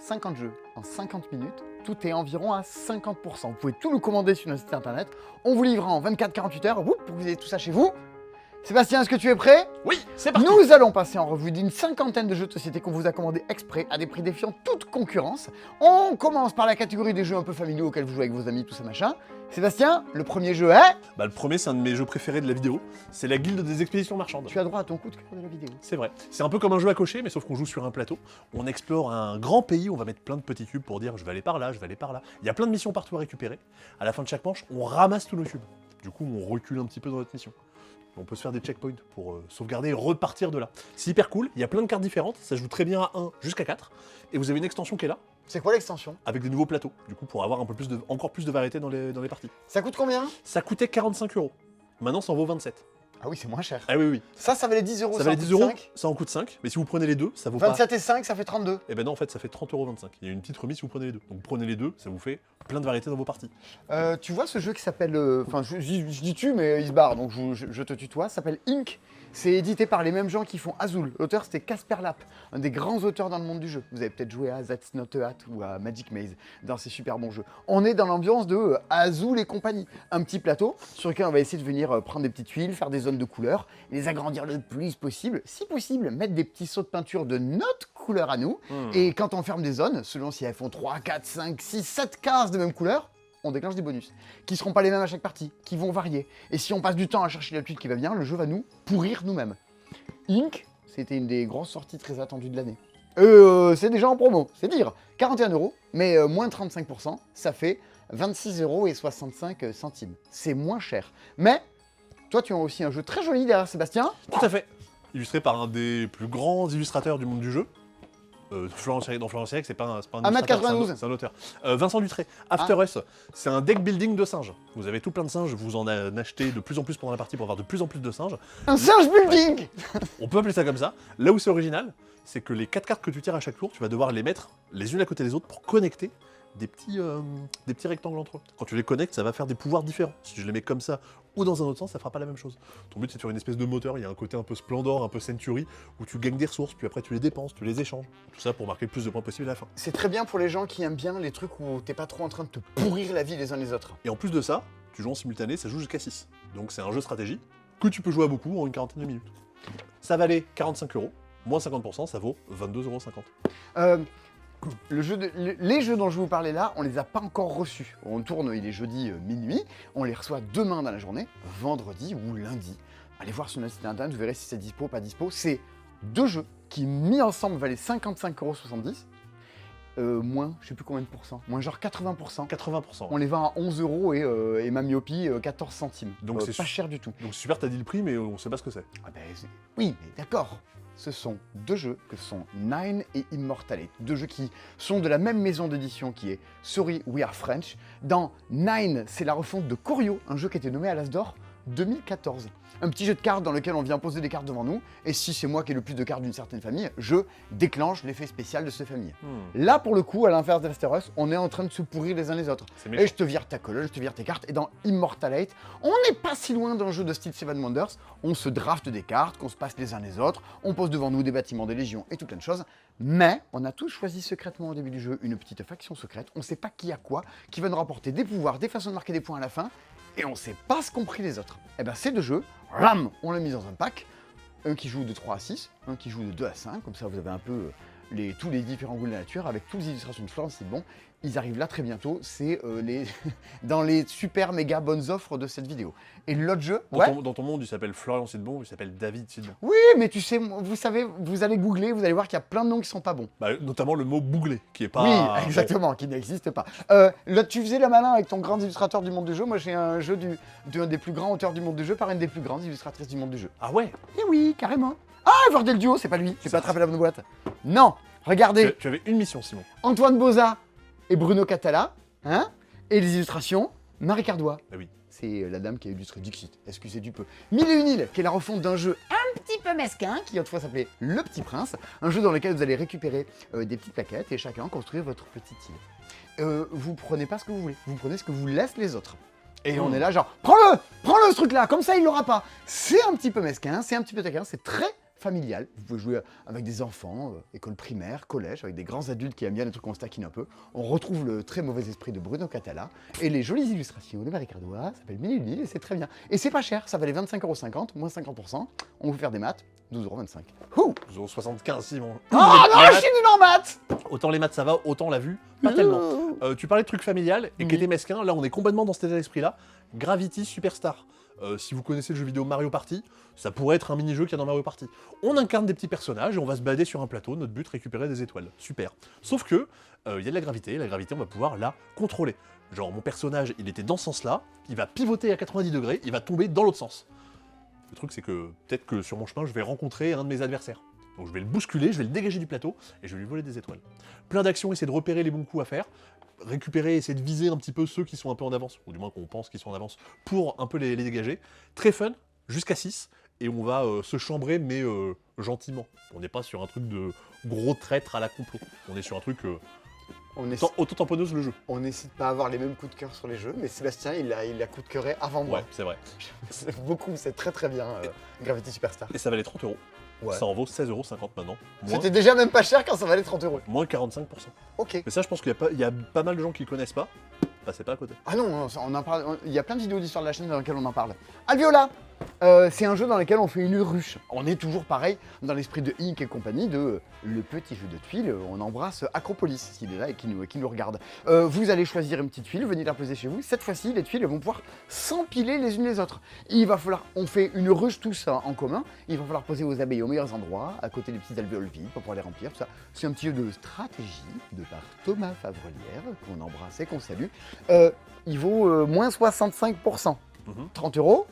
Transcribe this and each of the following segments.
50 jeux en 50 minutes, tout est environ à 50%. Vous pouvez tout nous commander sur notre site internet. On vous livre en 24-48 heures pour que vous ayez tout ça chez vous. Sébastien, est-ce que tu es prêt? Oui, c'est parti. Nous allons passer en revue d'une cinquantaine de jeux de société qu'on vous a commandés exprès à des prix défiant toute concurrence. On commence par la catégorie des jeux un peu familiaux auxquels vous jouez avec vos amis, tout ça machin. Sébastien, le premier jeu est... Le premier, c'est un de mes jeux préférés de la vidéo. C'est la Guilde des Expéditions Marchandes. Tu as droit à ton coup de cœur de la vidéo. C'est vrai. C'est un peu comme un jeu à cocher, mais sauf qu'on joue sur un plateau. On explore un grand pays, on va mettre plein de petits cubes pour dire je vais aller par là, je vais aller par là. Il y a plein de missions partout à récupérer. À la fin de chaque manche, on ramasse tous nos cubes. Du coup, on recule un petit peu dans notre mission. On peut se faire des checkpoints pour sauvegarder et repartir de là. C'est hyper cool, il y a plein de cartes différentes, ça joue très bien à 1 jusqu'à 4. Et vous avez une extension qui est là, C'est quoi l'extension? avec des nouveaux plateaux, du coup pour avoir encore plus de variété dans les parties. Ça coûte combien? Ça coûtait 45 €. Maintenant ça en vaut 27. Ah oui, c'est moins cher. Ah oui, oui. Ça valait 10 euros. Ça valait 10 €, ça en coûte 5, mais si vous prenez les deux, ça vaut 27 et 5, ça fait 32. pas... Et ben non, en fait, ça fait 30,25 €. Il y a une petite remise si vous prenez les deux. Donc prenez les deux, ça vous fait plein de variétés dans vos parties. Tu vois ce jeu qui s'appelle... Enfin, je dis tu, mais il se barre, donc je te tutoie. Ça s'appelle Ink. C'est édité par les mêmes gens qui font Azul. L'auteur, c'était Casper Lapp, un des grands auteurs dans le monde du jeu. Vous avez peut-être joué à That's Not a Hat ou à Magic Maze, dans ces super bons jeux. On est dans l'ambiance de Azul et compagnie. Un petit plateau sur lequel on va essayer de venir prendre des petites tuiles, faire des zones de couleurs, les agrandir le plus possible. Si possible, mettre des petits sauts de peinture de notre couleur à nous. Et quand on ferme des zones, selon si elles font 3, 4, 5, 6, 7 cases de même couleur, on déclenche des bonus, qui seront pas les mêmes à chaque partie, qui vont varier. Et si on passe du temps à chercher la tuile qui va bien, le jeu va nous pourrir nous-mêmes. Ink, c'était une des grosses sorties très attendues de l'année. C'est déjà en promo, c'est dire. 41 €, mais moins 35%, ça fait 26,65 €. C'est moins cher. Mais, toi tu as aussi un jeu très joli derrière Sébastien. Tout à fait. Illustré par un des plus grands illustrateurs du monde du jeu. Florent Séric, c'est pas un illustrateur, 1m92. c'est un auteur. Vincent Dutré, After Us, c'est un deck building de singes. Vous avez tout plein de singes, vous en achetez de plus en plus pendant la partie pour avoir de plus en plus de singes. Un singe building. On peut appeler ça comme ça. Là où c'est original, c'est que les 4 cartes que tu tires à chaque tour, tu vas devoir les mettre les unes à côté des autres pour connecter des petits rectangles entre eux. Quand tu les connectes, ça va faire des pouvoirs différents. Si je les mets comme ça ou dans un autre sens, ça fera pas la même chose. Ton but, c'est de faire une espèce de moteur. Il y a un côté un peu Splendor, un peu Century, où tu gagnes des ressources, puis après tu les dépenses, tu les échanges. Tout ça pour marquer le plus de points possible à la fin. C'est très bien pour les gens qui aiment bien les trucs où t'es pas trop en train de te pourrir la vie les uns les autres. Et en plus de ça, tu joues en simultané, ça joue jusqu'à 6. Donc c'est un jeu stratégie que tu peux jouer à beaucoup en une quarantaine de minutes. Ça valait 45 €, moins 50%, ça vaut 22,50 €. Les jeux dont je vous parlais là, on les a pas encore reçus. On tourne, il est jeudi minuit, on les reçoit demain dans la journée, vendredi ou lundi. Allez voir sur notre site internet, vous verrez si c'est dispo ou pas dispo. C'est 2 jeux qui, mis ensemble, valaient 55,70 €. Moins, je sais plus combien de pourcents, moins genre 80%. 80%. On les vend à 11 € et ma myopie 14 centimes. Donc c'est pas cher du tout. Donc super, t'as dit le prix, mais on sait pas ce que c'est. Ah ben, oui, mais d'accord. Ce sont 2 jeux que sont Nine et Immortalate. 2 jeux qui sont de la même maison d'édition qui est Sorry We Are French. Dans Nine, c'est la refonte de Corio, un jeu qui était nommé à l'As d'Or 2014. Un petit jeu de cartes dans lequel on vient poser des cartes devant nous, et si c'est moi qui ai le plus de cartes d'une certaine famille, je déclenche l'effet spécial de cette famille. Là, pour le coup, à l'inverse d'After Us, on est en train de se pourrir les uns les autres. Et je te vire ta colonne, je te vire tes cartes, et dans Immortalate, on n'est pas si loin d'un jeu de style Seven Wonders, on se draft des cartes, qu'on se passe les uns les autres, on pose devant nous des bâtiments, des légions et tout plein de choses, mais on a tous choisi secrètement au début du jeu une petite faction secrète, on sait pas qui a quoi, qui va nous rapporter des pouvoirs, des façons de marquer des points à la fin, et on sait pas ce qu'ont pris les autres. Et ben ces 2 jeux, ram, on l'a mis dans un pack, un qui joue de 3 à 6, un qui joue de 2 à 5, comme ça vous avez un peu tous les différents goûts de la nature, avec toutes les illustrations de Florence Sidbon. Ils arrivent là très bientôt, c'est dans les super méga bonnes offres de cette vidéo. Et l'autre jeu, Dans ton monde, il s'appelle Florian Sidbon, il s'appelle David Sidbon. Oui, mais tu sais, vous savez, vous allez googler, vous allez voir qu'il y a plein de noms qui sont pas bons. Notamment le mot bouglé, qui est pas... Oui, exactement, qui n'existe pas. Là, tu faisais la malin avec ton grand illustrateur du monde du jeu. Moi, j'ai un jeu d'un des plus grands auteurs du monde du jeu par une des plus grandes illustratrices du monde du jeu. Ah ouais? Eh oui, carrément. Ah, Vordel Duo, c'est pas lui. J'ai pas attrapé la bonne boîte. Non, regardez. Tu avais une mission, Simon. Antoine Boza et Bruno Catala, hein, et les illustrations, Marie Cardois. Ah oui. C'est la dame qui a illustré Dixit, excusez du peu. Mille et une îles, qui est la refonte d'un jeu un petit peu mesquin, qui autrefois s'appelait Le Petit Prince, un jeu dans lequel vous allez récupérer des petites plaquettes et chacun construire votre petite île. Vous prenez pas ce que vous voulez, vous prenez ce que vous laissent les autres. Et on est là genre, prends-le ce truc-là, comme ça il l'aura pas. C'est un petit peu mesquin, c'est un petit peu taquin, c'est très familial. Vous pouvez jouer avec des enfants, école primaire, collège, avec des grands adultes qui aiment bien les trucs qu'on se taquine un peu. On retrouve le très mauvais esprit de Bruno Catala et les jolies illustrations de Marie Cardois. Ça s'appelle Mille et c'est très bien. Et c'est pas cher, ça valait 25,50 €, moins 50%. On vous faire des maths, 12,25 €. Ouh 12,75 Simon. Oh non, je suis nul en maths. Autant les maths ça va, autant la vue, pas tellement. Tu parlais de trucs familial et qui était mesquin, là on est complètement dans cet état d'esprit-là. Gravity Superstar. Si vous connaissez le jeu vidéo Mario Party, ça pourrait être un mini-jeu qu'il y a dans Mario Party. On incarne des petits personnages et on va se balader sur un plateau, notre but, récupérer des étoiles. Super. Sauf que, il y a de la gravité on va pouvoir la contrôler. Genre mon personnage, il était dans ce sens-là, il va pivoter à 90 degrés, il va tomber dans l'autre sens. Le truc c'est que, peut-être que sur mon chemin, je vais rencontrer un de mes adversaires. Donc je vais le bousculer, je vais le dégager du plateau et je vais lui voler des étoiles. Plein d'actions, essayer de repérer les bons coups à faire, récupérer, essayer de viser un petit peu ceux qui sont un peu en avance, ou du moins qu'on pense qu'ils sont en avance, pour un peu les dégager. Très fun, jusqu'à 6, et on va se chambrer, mais gentiment. On n'est pas sur un truc de gros traître à la complot. On est sur un truc auto-tamponneuse le jeu. On n'hésite pas à avoir les mêmes coups de cœur sur les jeux, mais Sébastien, il a coup de cœuré avant moi. Ouais, c'est vrai. Beaucoup, c'est très très bien, Gravity Superstar. Et ça valait 30 €. Ouais. Ça en vaut 16,50 € maintenant. C'était déjà même pas cher quand ça valait 30 €. Moins 45%. Ok. Mais ça, je pense qu'il y a pas mal de gens qui le connaissent pas. Passez pas à côté. Ah non, on en parle. Il y a plein de vidéos d'histoire de la chaîne dans lesquelles on en parle. Alviola, c'est un jeu dans lequel on fait une ruche. On est toujours pareil dans l'esprit de Inc et compagnie, de le petit jeu de tuiles. On embrasse Acropolis, s'il est là et qui nous regarde. Vous allez choisir une petite tuile, venez la poser chez vous. Cette fois-ci, les tuiles vont pouvoir s'empiler les unes les autres. Il va falloir, on fait une ruche tous en commun. Il va falloir poser vos abeilles aux meilleurs endroits, à côté des petites alvéoles vides pour pouvoir les remplir. Tout ça, c'est un petit jeu de stratégie de par Thomas Favrelière qu'on embrasse et qu'on salue. Il vaut moins 65%. 30 €,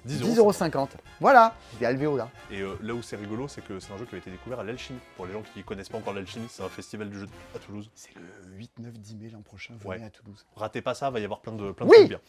10,50 €. Voilà, c'est Alvéola. Et là où c'est rigolo, c'est que c'est un jeu qui a été découvert à l'Alchimie. Pour les gens qui ne connaissent pas encore l'Alchimie, c'est un festival du jeu à Toulouse. C'est le 8, 9, 10 mai l'an prochain, venez à Toulouse. Ratez pas ça, va y avoir plein de Oui. trucs bien.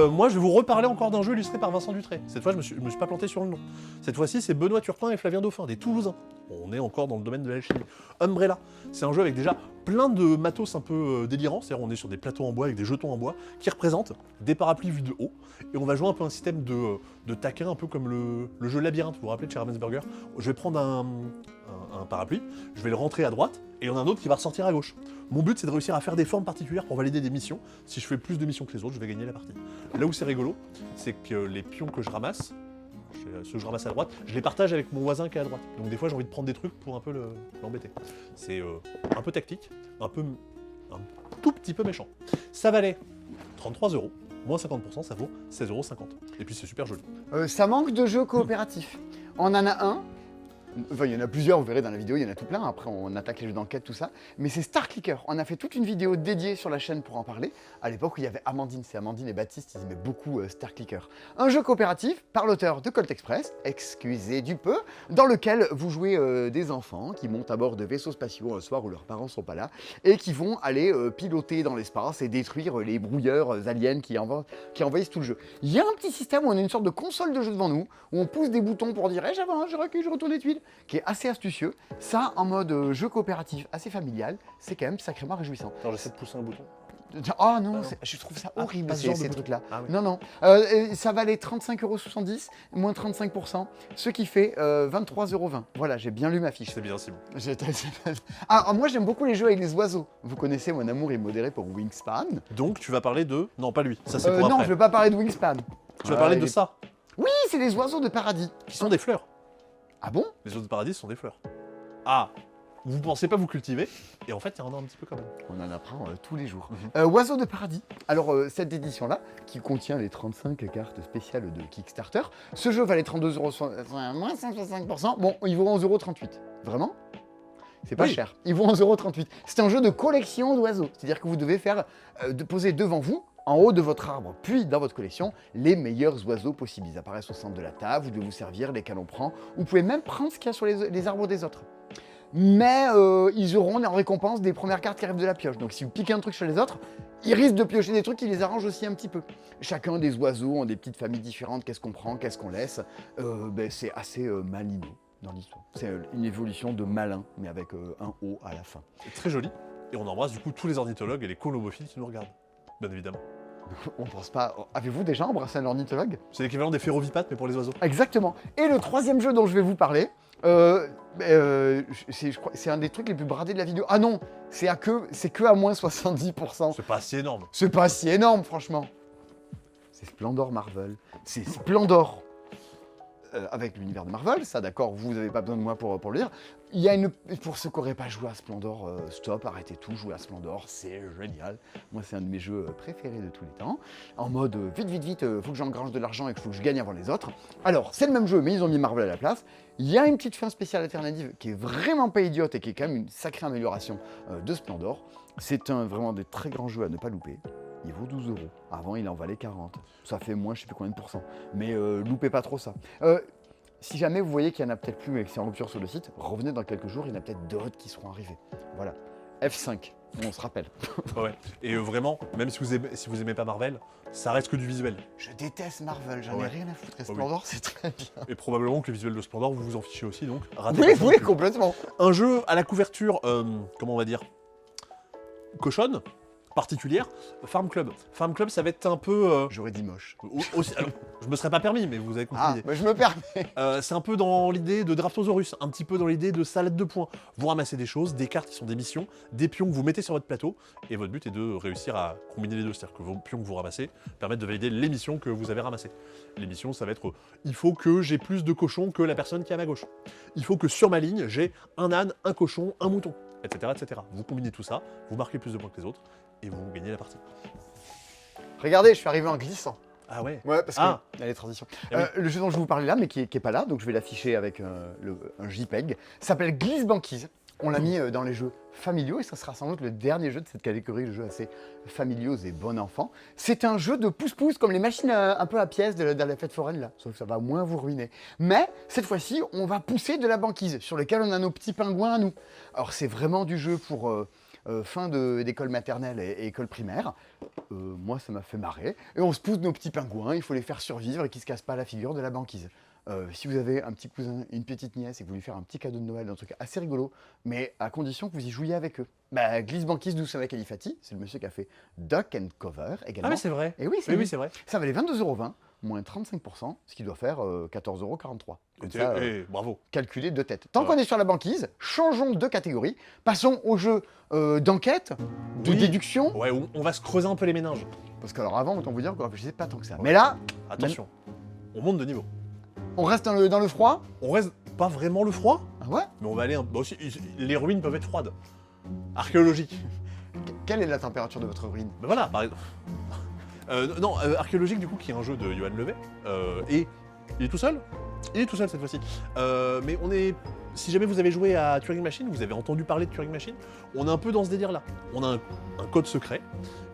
Moi, je vais vous reparler encore d'un jeu illustré par Vincent Dutré. Cette fois, je me suis pas planté sur le nom. Cette fois-ci, c'est Benoît Turpin et Flavien Dauphin, des Toulousains. On est encore dans le domaine de l'alchimie. Umbrella, c'est un jeu avec déjà plein de matos un peu délirants. C'est-à-dire, on est sur des plateaux en bois avec des jetons en bois qui représentent des parapluies vus de haut. Et on va jouer un peu un système de taquin, un peu comme le jeu Labyrinthe. Vous vous rappelez de chez Ravensburger? Je vais prendre un parapluie, je vais le rentrer à droite, et il y en a un autre qui va ressortir à gauche. Mon but, c'est de réussir à faire des formes particulières pour valider des missions. Si je fais plus de missions que les autres, je vais gagner la partie. Là où c'est rigolo, c'est que les pions que je ramasse, ceux que je ramasse à droite, je les partage avec mon voisin qui est à droite. Donc des fois, j'ai envie de prendre des trucs pour un peu l'embêter. C'est un peu tactique, un tout petit peu méchant. Ça valait 33 €, moins 50%, ça vaut 16,50 €. Et puis c'est super joli. Ça manque de jeux coopératifs. On en a un. Enfin, il y en a plusieurs, vous verrez dans la vidéo, il y en a tout plein. Après, on attaque les jeux d'enquête, tout ça. Mais c'est Star Clicker. On a fait toute une vidéo dédiée sur la chaîne pour en parler. À l'époque où il y avait Amandine. C'est Amandine et Baptiste, ils aimaient beaucoup Star Clicker. Un jeu coopératif par l'auteur de Colt Express, excusez du peu, dans lequel vous jouez des enfants qui montent à bord de vaisseaux spatiaux un soir où leurs parents sont pas là et qui vont aller piloter dans l'espace et détruire les brouilleurs aliens qui envahissent tout le jeu. Il y a un petit système où on a une sorte de console de jeu devant nous, où on pousse des boutons pour dire hey, j'avance, je recule, je retourne les tuiles, qui est assez astucieux. Ça, en mode jeu coopératif assez familial, c'est quand même sacrément réjouissant. Alors j'essaie de pousser un bouton. Oh non, je trouve ça horrible pas ce genre ces de trucs-là. Ah oui. Non, non. Ça valait 35,70 €, moins 35%, ce qui fait 23,20 €. Voilà, j'ai bien lu ma fiche. C'est bien, Simon. Ah, moi j'aime beaucoup les jeux avec les oiseaux. Vous connaissez mon amour immodéré pour Wingspan. Donc tu vas parler de... Non, pas lui, ça c'est pour Non, après. je ne veux pas parler de Wingspan. Tu vas parler de les- ça, Oui, c'est les oiseaux de paradis. qui sont des fleurs. Ah bon? Les oiseaux de paradis sont des fleurs. Ah, vous pensez pas vous cultiver, et en fait, il y en a un petit peu quand même. On en apprend tous les jours. Oiseaux de paradis. Alors, cette édition-là, qui contient les 35 cartes spéciales de Kickstarter, ce jeu valait 32 €, moins 165%. Bon, il vaut 11,38 €. Vraiment? C'est pas Oui. cher. Il vaut 11,38 €. C'est un jeu de collection d'oiseaux. C'est-à-dire que vous devez faire poser devant vous, en haut de votre arbre, puis dans votre collection, les meilleurs oiseaux possibles. Ils apparaissent au centre de la table, vous devez vous servir lesquels on prend. Vous pouvez même prendre ce qu'il y a sur les arbres des autres. Mais ils auront en récompense des premières cartes qui arrivent de la pioche. Donc si vous piquez un truc sur les autres, ils risquent de piocher des trucs qui les arrangent aussi un petit peu. Chacun des oiseaux ont des petites familles différentes. Qu'est-ce qu'on prend, qu'est-ce qu'on laisse. C'est assez malino dans l'histoire. C'est une évolution de malin, mais avec un O à la fin. C'est très joli, et on embrasse du coup tous les ornithologues et les colobophiles qui nous regardent, bien évidemment. On pense pas. Avez-vous déjà embrassé un ornithologue? C'est l'équivalent des ferrovipates, mais pour les oiseaux. Exactement. Et le troisième jeu dont je vais vous parler, je crois, c'est un des trucs les plus bradés de la vidéo. Ah non, c'est que à moins 70%. C'est pas assez énorme. C'est pas si énorme, franchement. C'est Splendor Marvel. C'est Splendor. Avec l'univers de Marvel, ça d'accord, vous n'avez pas besoin de moi pour le dire. Il y a pour ceux qui n'auraient pas joué à Splendor, stop, arrêtez tout, jouez à Splendor, c'est génial. Moi, c'est un de mes jeux préférés de tous les temps. En mode, vite, faut que j'engrange de l'argent et qu'il faut que je gagne avant les autres. Alors, c'est le même jeu, mais ils ont mis Marvel à la place. Il y a une petite fin spéciale alternative qui est vraiment pas idiote et qui est quand même une sacrée amélioration de Splendor. C'est vraiment des très grands jeux à ne pas louper. Il vaut 12 €. Avant, il en valait 40. Ça fait moins, je sais plus combien de pourcents. Mais loupez pas trop ça. Si jamais vous voyez qu'il y en a peut-être plus et que c'est en rupture sur le site, revenez dans quelques jours, il y en a peut-être d'autres qui seront arrivés. Voilà. F5, on se rappelle. Ouais. Et vraiment, même si vous aimez pas Marvel, ça reste que du visuel. Je déteste Marvel, j'en ai Ouais. rien à foutre. Et Ah oui. Splendor, c'est très bien. Et probablement que le visuel de Splendor, vous vous en fichez aussi, donc ratez Oui, pas ça non oui, plus. complètement. Un jeu à la couverture, comment on va dire, cochonne, particulière, Farm Club. Farm Club, ça va être un peu... J'aurais dit moche. aussi, alors, je me serais pas permis, mais vous avez compris Ah, l'idée. mais je me permets. C'est un peu dans l'idée de Draftosaurus, un petit peu dans l'idée de salade de points. Vous ramassez des choses, des cartes qui sont des missions, des pions que vous mettez sur votre plateau, et votre but est de réussir à combiner les deux. C'est-à-dire que vos pions que vous ramassez permettent de valider les missions que vous avez ramassées. Les missions, ça va être il faut que j'ai plus de cochons que la personne qui est à ma gauche. Il faut que sur ma ligne, j'ai un âne, un cochon, un mouton, etc., etc. Vous combinez tout ça, vous marquez plus de points que les autres, et vous gagnez la partie. Regardez, je suis arrivé en glissant. Ah ouais. Ouais, parce que Ah. il y a les transitions. Ah oui. Le jeu dont je vous parlais là, mais qui est pas là, donc je vais l'afficher avec un JPEG, s'appelle Glisse Banquise. On l'a mis dans les jeux familiaux et ça sera sans doute le dernier jeu de cette catégorie de jeux assez familiaux et bon enfant. C'est un jeu de pouce-pouce comme les machines un peu à pièces de la fête foraine là, sauf que ça va moins vous ruiner. Mais cette fois-ci, on va pousser de la banquise sur lequel on a nos petits pingouins à nous. Alors c'est vraiment du jeu pour fin d'école maternelle et école primaire. Moi, ça m'a fait marrer. Et on se pousse nos petits pingouins, il faut les faire survivre et qu'ils ne se cassent pas la figure de la banquise. Si vous avez un petit cousin, une petite nièce et que vous voulez faire un petit cadeau de Noël, un truc assez rigolo, mais à condition que vous y jouiez avec eux. Bah, Glisse Banquise d'Oussama Khalifati, c'est le monsieur qui a fait Duck and Cover également. Ah mais c'est vrai. Et oui, c'est Oui, lui. oui, c'est vrai. Ça valait 22,20 €, moins 35%, ce qui doit faire 14,43 €. Comme ça, Bravo. calculé de tête. Tant Ouais. qu'on est sur la banquise, changeons de catégorie. Passons au jeu d'enquête, de Oui. déduction. Ouais, on va se creuser un peu les méninges. Parce qu'alors avant, autant vous dire qu'on réfléchissait pas tant que ça. Ouais. Mais là, Attention, on monte de niveau. on reste dans le froid. On reste pas vraiment le froid, Ah ouais. mais on va aller... Bah aussi, les ruines peuvent être froides. Archéologiques. Quelle est la température de votre ruine? Ben voilà, par exemple. Non, archéologique du coup, qui est un jeu de Johan Levet. Et il est tout seul. Il est tout seul cette fois-ci. Mais on est... Si jamais vous avez joué à Turing Machine, vous avez entendu parler de Turing Machine, on est un peu dans ce délire-là. On a un code secret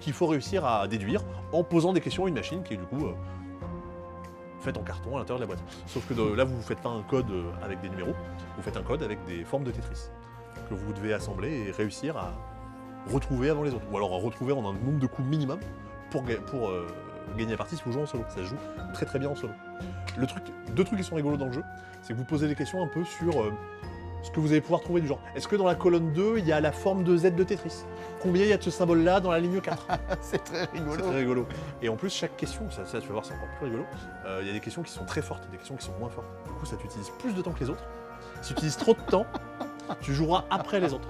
qu'il faut réussir à déduire en posant des questions à une machine qui est du coup faite en carton à l'intérieur de la boîte. Sauf que là, vous ne faites pas un code avec des numéros, vous faites un code avec des formes de Tetris que vous devez assembler et réussir à retrouver avant les autres. Ou alors à retrouver en un nombre de coups minimum pour gagner la partie si vous jouez en solo. Ça se joue très très bien en solo. Deux trucs qui sont rigolos dans le jeu, c'est que vous posez des questions un peu sur ce que vous allez pouvoir trouver du genre. Est-ce que dans la colonne 2, il y a la forme de Z de Tetris? Combien il y a de ce symbole-là dans la ligne 4? C'est très rigolo. C'est très rigolo. Et en plus, chaque question, ça tu vas voir, c'est encore plus rigolo, il y a des questions qui sont très fortes et des questions qui sont moins fortes. Du coup, ça t'utilise plus de temps que les autres. Si tu utilises trop de temps, tu joueras après les autres.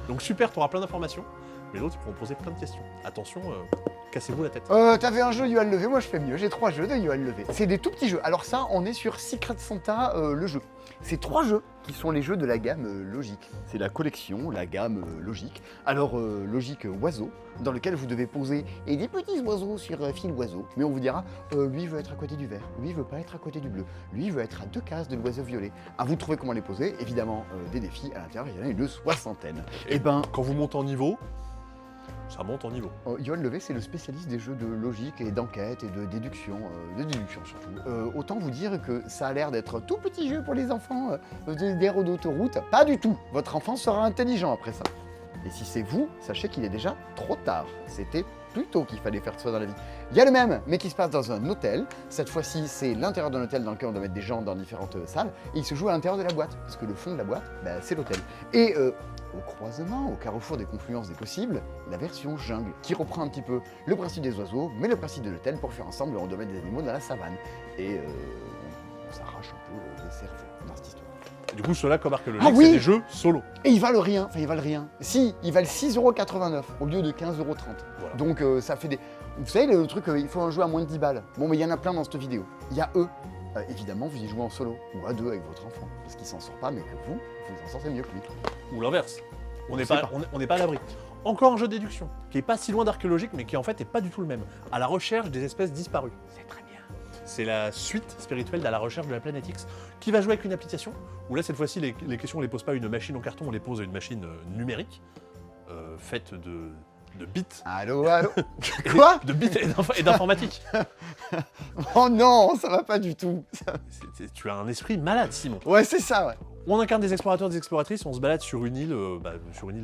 Donc super, tu auras plein d'informations, mais les autres, ils pourront poser plein de questions. Attention, cassez-vous la tête. T'avais un jeu Johan Levé, moi je fais mieux, j'ai 3 jeux de Johan Levé. C'est des tout petits jeux. Alors ça, on est sur Secret Santa, le jeu. C'est 3 jeux qui sont les jeux de la gamme logique. C'est la collection, la gamme logique. Alors logique oiseau, dans lequel vous devez poser et des petits oiseaux sur fil oiseau. Mais on vous dira, lui veut être à côté du vert, lui veut pas être à côté du bleu, lui veut être à 2 cases de l'oiseau violet. À vous de trouver comment les poser. Évidemment, des défis à l'intérieur, il y en a une soixantaine. Et ben, Quand vous montez en niveau, ça monte en niveau. Johan Levé, c'est le spécialiste des jeux de logique et d'enquête et de déduction surtout. Autant vous dire que ça a l'air d'être un tout petit jeu pour les enfants d'air d'autoroute. Pas du tout. Votre enfant sera intelligent après ça. Et si c'est vous, sachez qu'il est déjà trop tard. C'était plutôt qu'il fallait faire ça dans la vie. Il y a le même, mais qui se passe dans un hôtel. Cette fois-ci, c'est l'intérieur d'un hôtel dans lequel on doit mettre des gens dans différentes salles. Et il se joue à l'intérieur de la boîte, parce que le fond de la boîte, c'est l'hôtel. Et au croisement, au carrefour des confluences des possibles, la version jungle, qui reprend un petit peu le principe des oiseaux, mais le principe de l'hôtel pour faire ensemble, on doit mettre des animaux dans la savane. Et on s'arrache un peu les cerveaux dans cette histoire. Et du coup, ceux-là, comme archéologique, Ah oui c'est des jeux solo. Et ils valent rien, enfin ils valent rien. Si, ils valent 6,89€ au lieu de 15,30€. Voilà. Donc ça fait des... Vous savez le truc, il faut en jouer à moins de 10 balles. Bon mais il y en a plein dans cette vidéo. Il y a eux. Évidemment, vous y jouez en solo, ou à deux avec votre enfant. Parce qu'il s'en sort pas, mais que vous en sortez mieux que lui. Ou l'inverse. On n'est sait pas, pas. on n'est pas à l'abri. Encore un jeu de déduction, qui est pas si loin d'archéologique, mais qui en fait est pas du tout le même. À la recherche des espèces disparues. C'est très bien. C'est la suite spirituelle d'À la recherche de la planète X, qui va jouer avec une application, où là, cette fois-ci, les questions, on les pose pas à une machine en carton, on les pose à une machine numérique, faite de bits. Allô, allô. Quoi? De bits et d'informatique. Oh non, ça va pas du tout. Tu as un esprit malade, Simon. Ouais, c'est ça, ouais. On incarne des explorateurs et des exploratrices, on se balade sur une île,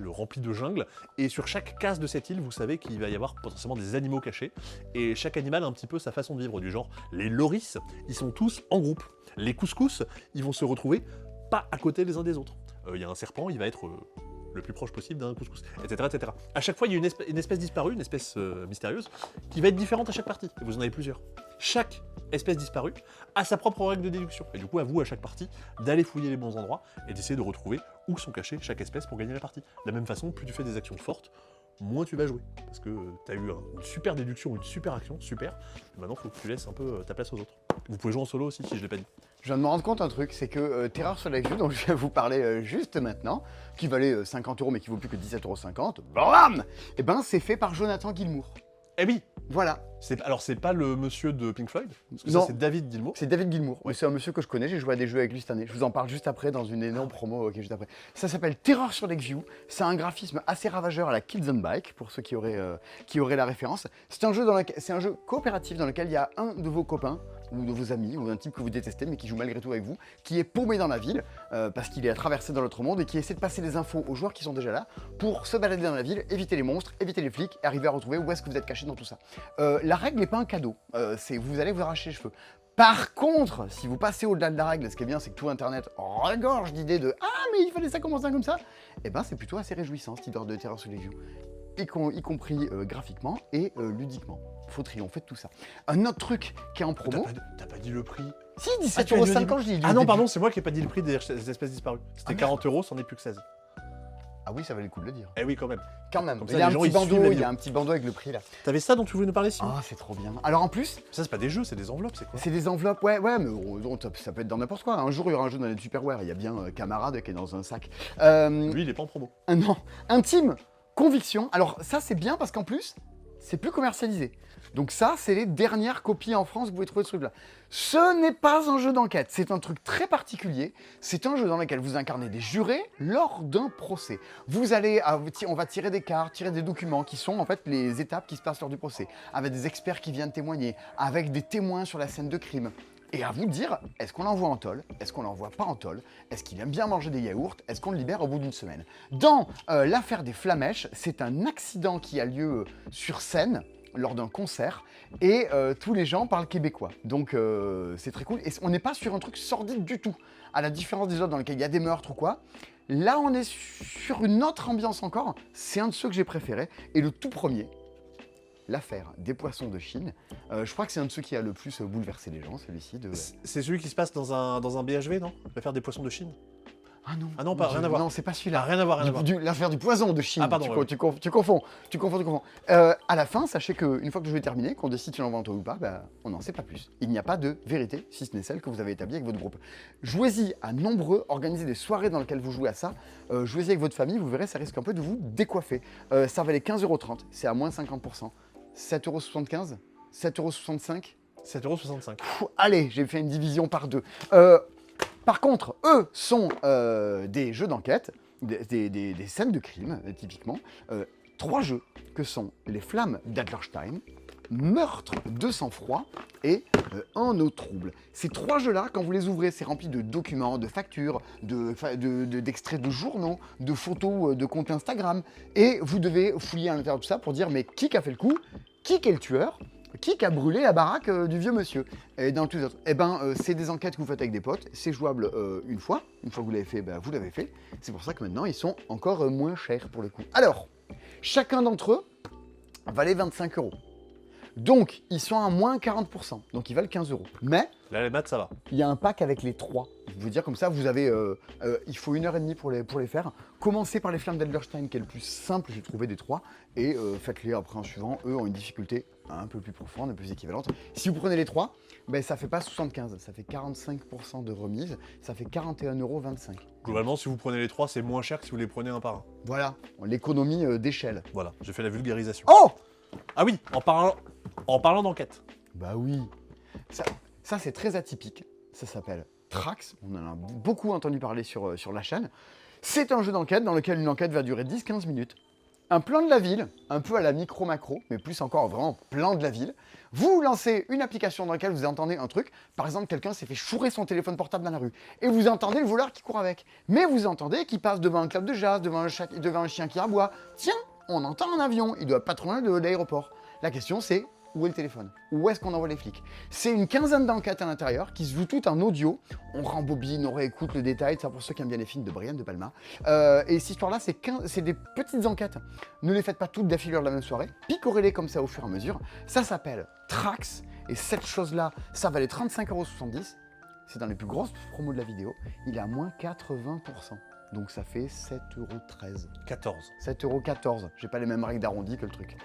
remplie de jungle, et sur chaque case de cette île, vous savez qu'il va y avoir potentiellement des animaux cachés, et chaque animal a un petit peu sa façon de vivre, du genre, les loris, ils sont tous en groupe. Les couscous, ils vont se retrouver pas à côté les uns des autres. Il y a un serpent, il va être le plus proche possible d'un couscous, etc., etc. À chaque fois, il y a une espèce disparue, une espèce mystérieuse, qui va être différente à chaque partie, et vous en avez plusieurs. Chaque espèce disparue a sa propre règle de déduction, et du coup, à vous, à chaque partie, d'aller fouiller les bons endroits, et d'essayer de retrouver où sont cachées chaque espèce pour gagner la partie. De la même façon, plus tu fais des actions fortes, moins tu vas jouer, parce que tu as eu une super déduction, une super action, super, et maintenant, il faut que tu laisses un peu ta place aux autres. Vous pouvez jouer en solo aussi, si je l'ai pas dit. Je viens de me rendre compte un truc, c'est que Terror sur Lakeview, dont je vais vous parler juste maintenant, qui valait 50€ mais qui vaut plus que 17,50€, bam, et ben c'est fait par Jonathan Gilmour. Eh oui. Voilà. Alors, c'est pas le monsieur de Pink Floyd, parce que Non. ça, c'est David Gilmour. C'est David Gilmour. Ouais, c'est un monsieur que je connais, j'ai joué à des jeux avec lui cette année. Je vous en parle juste après dans une énorme promo qui est juste après. Ça s'appelle Terror sur Lakeview. C'est un graphisme assez ravageur à la Kids on Bike, pour ceux qui auraient la référence. C'est un jeu coopératif dans lequel il y a un de vos copains ou de vos amis, ou un type que vous détestez, mais qui joue malgré tout avec vous, qui est paumé dans la ville, parce qu'il est à traverser dans l'autre monde, et qui essaie de passer des infos aux joueurs qui sont déjà là, pour se balader dans la ville, éviter les monstres, éviter les flics, et arriver à retrouver où est-ce que vous êtes caché dans tout ça. La règle n'est pas un cadeau, c'est vous allez vous arracher les cheveux. Par contre, si vous passez au-delà de la règle, ce qui est bien, c'est que tout Internet regorge d'idées de « Ah, mais il fallait ça comme ça !» et ben c'est plutôt assez réjouissant, cette histoire de Terror sur Lakeview, y compris graphiquement et ludiquement. Faut triompher de tout ça. Un autre truc qui est en promo... T'as pas dit le prix. Si, 17,50€, je dis. Ah non, pardon, c'est moi qui ai pas dit le prix des espèces disparues. C'était 40€, c'en est plus que 16. Ah oui, ça valait le coup de le dire. Eh oui, quand même. Quand même. Comme Il ça, y a un les gens, petit ils suivent la bandeau, il y vidéo. a un petit bandeau avec le prix là. T'avais ça dont tu voulais nous parler, Simon? Ah, c'est trop bien. Alors en plus, Ça, c'est pas des jeux, c'est des enveloppes, c'est quoi? c'est des enveloppes, ouais, mais ça peut être dans n'importe quoi. Un jour, il y aura un jeu dans les Superware. Il y a bien Camarade qui est dans un sac. Lui, il est pas en promo. Non, Intime Conviction. Alors ça, c'est bien parce qu'en plus, c'est plus commercialisé. Donc ça, c'est les dernières copies en France que vous pouvez trouver ce truc-là. Ce n'est pas un jeu d'enquête, c'est un truc très particulier. C'est un jeu dans lequel vous incarnez des jurés lors d'un procès. On va tirer des cartes, tirer des documents qui sont en fait les étapes qui se passent lors du procès, avec des experts qui viennent témoigner, avec des témoins sur la scène de crime. Et à vous de dire, est-ce qu'on l'envoie en tôle? Est-ce qu'on l'envoie pas en tôle? Est-ce qu'il aime bien manger des yaourts? Est-ce qu'on le libère au bout d'une semaine? Dans l'affaire des Flamèches, c'est un accident qui a lieu sur scène, lors d'un concert, et tous les gens parlent québécois. Donc c'est très cool. Et on n'est pas sur un truc sordide du tout, à la différence des autres dans lesquels il y a des meurtres ou quoi. Là, on est sur une autre ambiance encore. C'est un de ceux que j'ai préférés. Et le tout premier, l'affaire des poissons de Chine, je crois que c'est un de ceux qui a le plus bouleversé les gens, celui-ci. C'est celui qui se passe dans un BHV, non? L'affaire des poissons de Chine? Ah non, Ah non, pas, rien à voir. Non, c'est pas celui-là. Ah, rien à voir, rien à voir. L'affaire du poison de Chine. Ah, pardon, tu confonds. À la fin, sachez qu'une fois que le jeu est terminé, qu'on décide si on l'envoie en toi ou pas, on n'en sait pas plus. Il n'y a pas de vérité, si ce n'est celle que vous avez établie avec votre groupe. Jouez-y à nombreux, organisez des soirées dans lesquelles vous jouez à ça. Jouez-y avec votre famille, vous verrez, ça risque un peu de vous décoiffer. Ça valait 15,30€, c'est à moins 50%. 7,75€, 7,65€. 7,65€. Allez, j'ai fait une division par deux. Par contre, eux sont des jeux d'enquête, des scènes de crime, typiquement. 3 jeux que sont Les Flammes d'Adlerstein, Meurtre de sang-froid et Un eau trouble. Ces 3 jeux-là, quand vous les ouvrez, c'est rempli de documents, de factures, d'extraits de journaux, de photos, de comptes Instagram. Et vous devez fouiller à l'intérieur de tout ça pour dire mais qui a fait le coup, qui est le tueur, qui a brûlé la baraque du vieux monsieur. Et dans tous les autres, c'est des enquêtes que vous faites avec des potes, c'est jouable une fois que vous l'avez fait, vous l'avez fait. C'est pour ça que maintenant ils sont encore moins chers pour le coup. Alors, chacun d'entre eux valait 25 €. Donc, ils sont à moins 40%, donc ils valent 15 €. Mais, Là, les maths, ça va. il y a un pack avec les 3. Je veux dire, comme ça, vous avez... il faut 1h30 pour les faire. Commencez par les Flammes d'Elderstein, qui est le plus simple, j'ai trouvé des 3. Et faites-les après en suivant. Eux ont une difficulté un peu plus profonde, un peu plus équivalente. Si vous prenez les 3, ça fait pas 75, ça fait 45% de remise. Ça fait 41,25 €. Globalement, si vous prenez les 3, c'est moins cher que si vous les prenez un par un. Voilà, l'économie d'échelle. Voilà, j'ai fait la vulgarisation. Oh! Ah oui, en parlant d'enquête. Bah oui. Ça c'est très atypique. Ça s'appelle Trax. On en a beaucoup entendu parler sur la chaîne. C'est un jeu d'enquête dans lequel une enquête va durer 10-15 minutes. Un plan de la ville, un peu à la micro-macro, mais plus encore vraiment plan de la ville. Vous lancez une application dans laquelle vous entendez un truc. Par exemple, quelqu'un s'est fait chourer son téléphone portable dans la rue. Et vous entendez le voleur qui court avec. Mais vous entendez qu'il passe devant un club de jazz, devant un chien qui aboie. Tiens, on entend un avion. Il doit pas trop loin de l'aéroport. La question c'est, où est le téléphone? Où est-ce qu'on envoie les flics? C'est une quinzaine d'enquêtes à l'intérieur qui se jouent toutes en audio. On rembobine, on réécoute le détail, ça pour ceux qui aiment bien les films de Brian De Palma. Et cette histoire-là, c'est des petites enquêtes. Ne les faites pas toutes d'affilée de la même soirée. Picorez-les comme ça au fur et à mesure. Ça s'appelle Trax. Et cette chose-là, ça valait 35,70 €. C'est dans les plus grosses promos de la vidéo. Il est à moins 80%. Donc ça fait 7,13 €. 14. 7,14 €. J'ai pas les mêmes règles d'arrondi que le truc.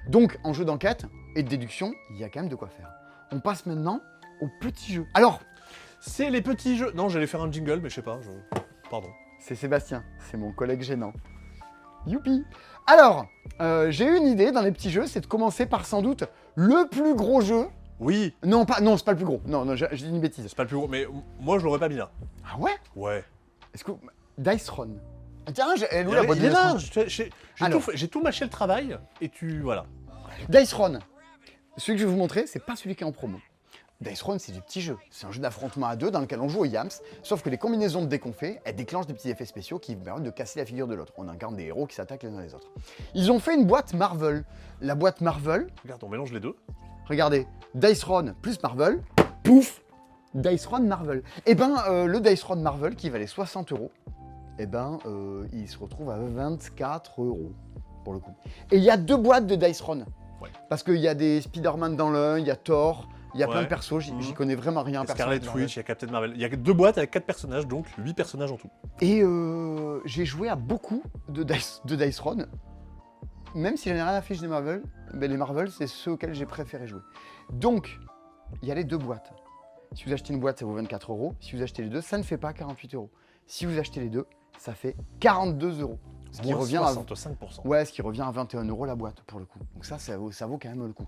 Donc, en jeu d'enquête et de déduction, il y a quand même de quoi faire. On passe maintenant aux petits jeux. Alors, C'est les petits jeux. Non, j'allais faire un jingle, mais je sais pas. Pardon. c'est Sébastien, c'est mon collègue gênant. Youpi! Alors, j'ai une idée dans les petits jeux, c'est de commencer par sans doute le plus gros jeu. Oui, Non, c'est pas le plus gros. Non, j'ai dit une bêtise. c'est pas le plus gros, mais moi, je l'aurais pas mis là. Ah ouais? Ouais. Est-ce que... Dice Run. Tiens, elle est où Il la boîte de est Dice là, Run? Alors. j'ai tout mâché le travail, et tu... Voilà. Dice Run. Celui que je vais vous montrer, c'est pas celui qui est en promo. Dice Run, c'est du petit jeu. C'est un jeu d'affrontement à 2 dans lequel on joue au Yams, sauf que les combinaisons de dés qu'on fait, elles déclenchent des petits effets spéciaux qui permettent de casser la figure de l'autre. On incarne des héros qui s'attaquent les uns les autres. Ils ont fait une boîte Marvel. La boîte Marvel, Regarde, on mélange les deux. regardez, Dice Run plus Marvel, pouf, Dice Run Marvel. Et le Dice Run Marvel qui valait 60 €, il se retrouve à 24 € pour le coup. Et il y a 2 boîtes de Dice Run. Ouais. Parce qu'il y a des Spider-Man dans l'un, il y a Thor, il y a plein de Ouais. persos, j'y connais vraiment rien. Il y a personne Scarlet dans Witch, il y a Captain Marvel. Il y a 2 boîtes avec 4 personnages, donc 8 personnages en tout. Et j'ai joué à beaucoup de Dice Run. Même si j'en ai rien à fiche des Marvel, les Marvel, c'est ceux auxquels j'ai préféré jouer. Donc, il y a les 2 boîtes. Si vous achetez une boîte, ça vaut 24 €. Si vous achetez les deux, ça ne fait pas 48 €. Si vous achetez les deux, ça fait 42 €. Ce qui Moins revient 65%. Ouais, ce qui revient à 21 € la boîte pour le coup. Donc ça vaut quand même le coup.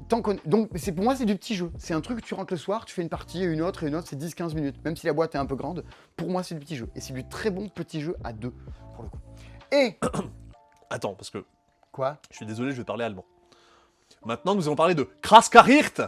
Donc pour moi, c'est du petit jeu. C'est un truc, tu rentres le soir, tu fais une partie et une autre, c'est 10-15 minutes. Même si la boîte est un peu grande, pour moi, c'est du petit jeu. Et c'est du très bon petit jeu à 2 pour le coup. Et... Attends, parce que Quoi? je suis désolé, je vais parler allemand. Maintenant, nous allons parler de Kraskarirt.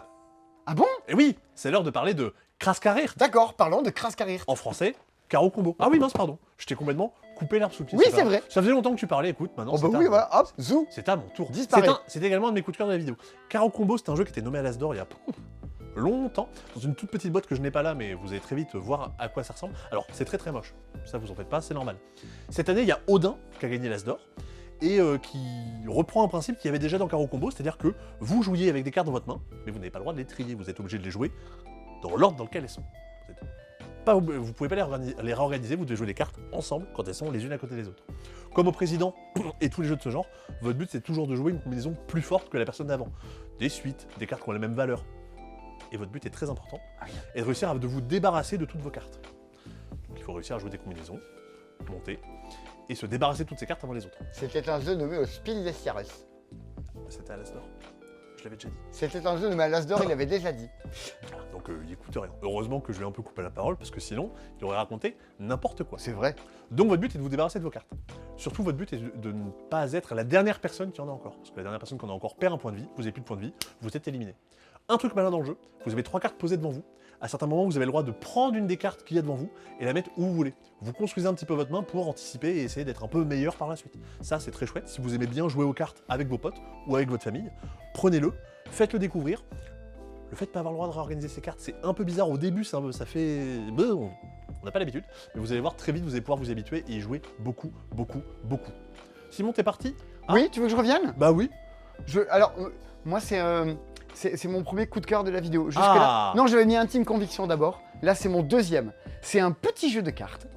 Ah bon? Et oui, c'est l'heure de parler de Kraskarirt. D'accord, parlons de Kraskarirt. En français, Caro Combo. Ah oui, mince, pardon. Je t'ai complètement coupé l'herbe sous le pied. Oui, pas c'est grave. vrai. Ça faisait longtemps que tu parlais, écoute, maintenant Oh bah c'est oui, à- voilà, hop, zou. C'est à mon tour. Disparaît. C'est également un de mes coups de cœur de la vidéo. Caro Combo, c'est un jeu qui était nommé à l'As d'Or il y a longtemps, dans une toute petite boîte que je n'ai pas là, mais vous allez très vite voir à quoi ça ressemble. Alors, c'est très très moche. Ça, vous en faites pas, c'est normal. Cette année, il y a Odin qui a gagné l'As d'Or et qui reprend un principe qu'il y avait déjà dans Caro Combo, c'est-à-dire que vous jouiez avec des cartes dans votre main, mais vous n'avez pas le droit de les trier. Vous êtes obligé de les jouer dans l'ordre dans lequel elles sont. Vous pouvez pas les réorganiser, vous devez jouer les cartes ensemble quand elles sont les unes à côté des autres. Comme au président et tous les jeux de ce genre, votre but c'est toujours de jouer une combinaison plus forte que la personne d'avant. Des suites, des cartes qui ont la même valeur. Et votre but est très important, et de réussir à vous débarrasser de toutes vos cartes. Donc il faut réussir à jouer des combinaisons, monter, et se débarrasser de toutes ces cartes avant les autres. C'était un jeu nommé au Spiel des Jahres. C'était à l'As d'Or. Je l'avais déjà dit. C'était un jeu de Malas d'or, il avait déjà dit. Voilà, donc il écoute rien. Heureusement que je lui ai un peu coupé la parole, parce que sinon, il aurait raconté n'importe quoi. C'est vrai. Donc votre but est de vous débarrasser de vos cartes. Surtout, votre but est de ne pas être la dernière personne qui en a encore. Parce que la dernière personne qui en a encore perd un point de vie, vous n'avez plus de point de vie, vous êtes éliminé. Un truc malin dans le jeu, vous avez 3 cartes posées devant vous. À certains moments, vous avez le droit de prendre une des cartes qu'il y a devant vous et la mettre où vous voulez. Vous construisez un petit peu votre main pour anticiper et essayer d'être un peu meilleur par la suite. Ça, c'est très chouette. Si vous aimez bien jouer aux cartes avec vos potes ou avec votre famille, prenez-le, faites-le découvrir. Le fait de ne pas avoir le droit de réorganiser ses cartes, c'est un peu bizarre au début, ça fait... on n'a pas l'habitude, mais vous allez voir très vite, vous allez pouvoir vous habituer et y jouer beaucoup, beaucoup, beaucoup. Simon, t'es parti? Oui, tu veux que je revienne? Bah oui. Alors, moi, c'est mon premier coup de cœur de la vidéo. Ah. Jusque-là, non, j'avais mis Intime Conviction d'abord. Là, c'est mon deuxième. C'est un petit jeu de cartes.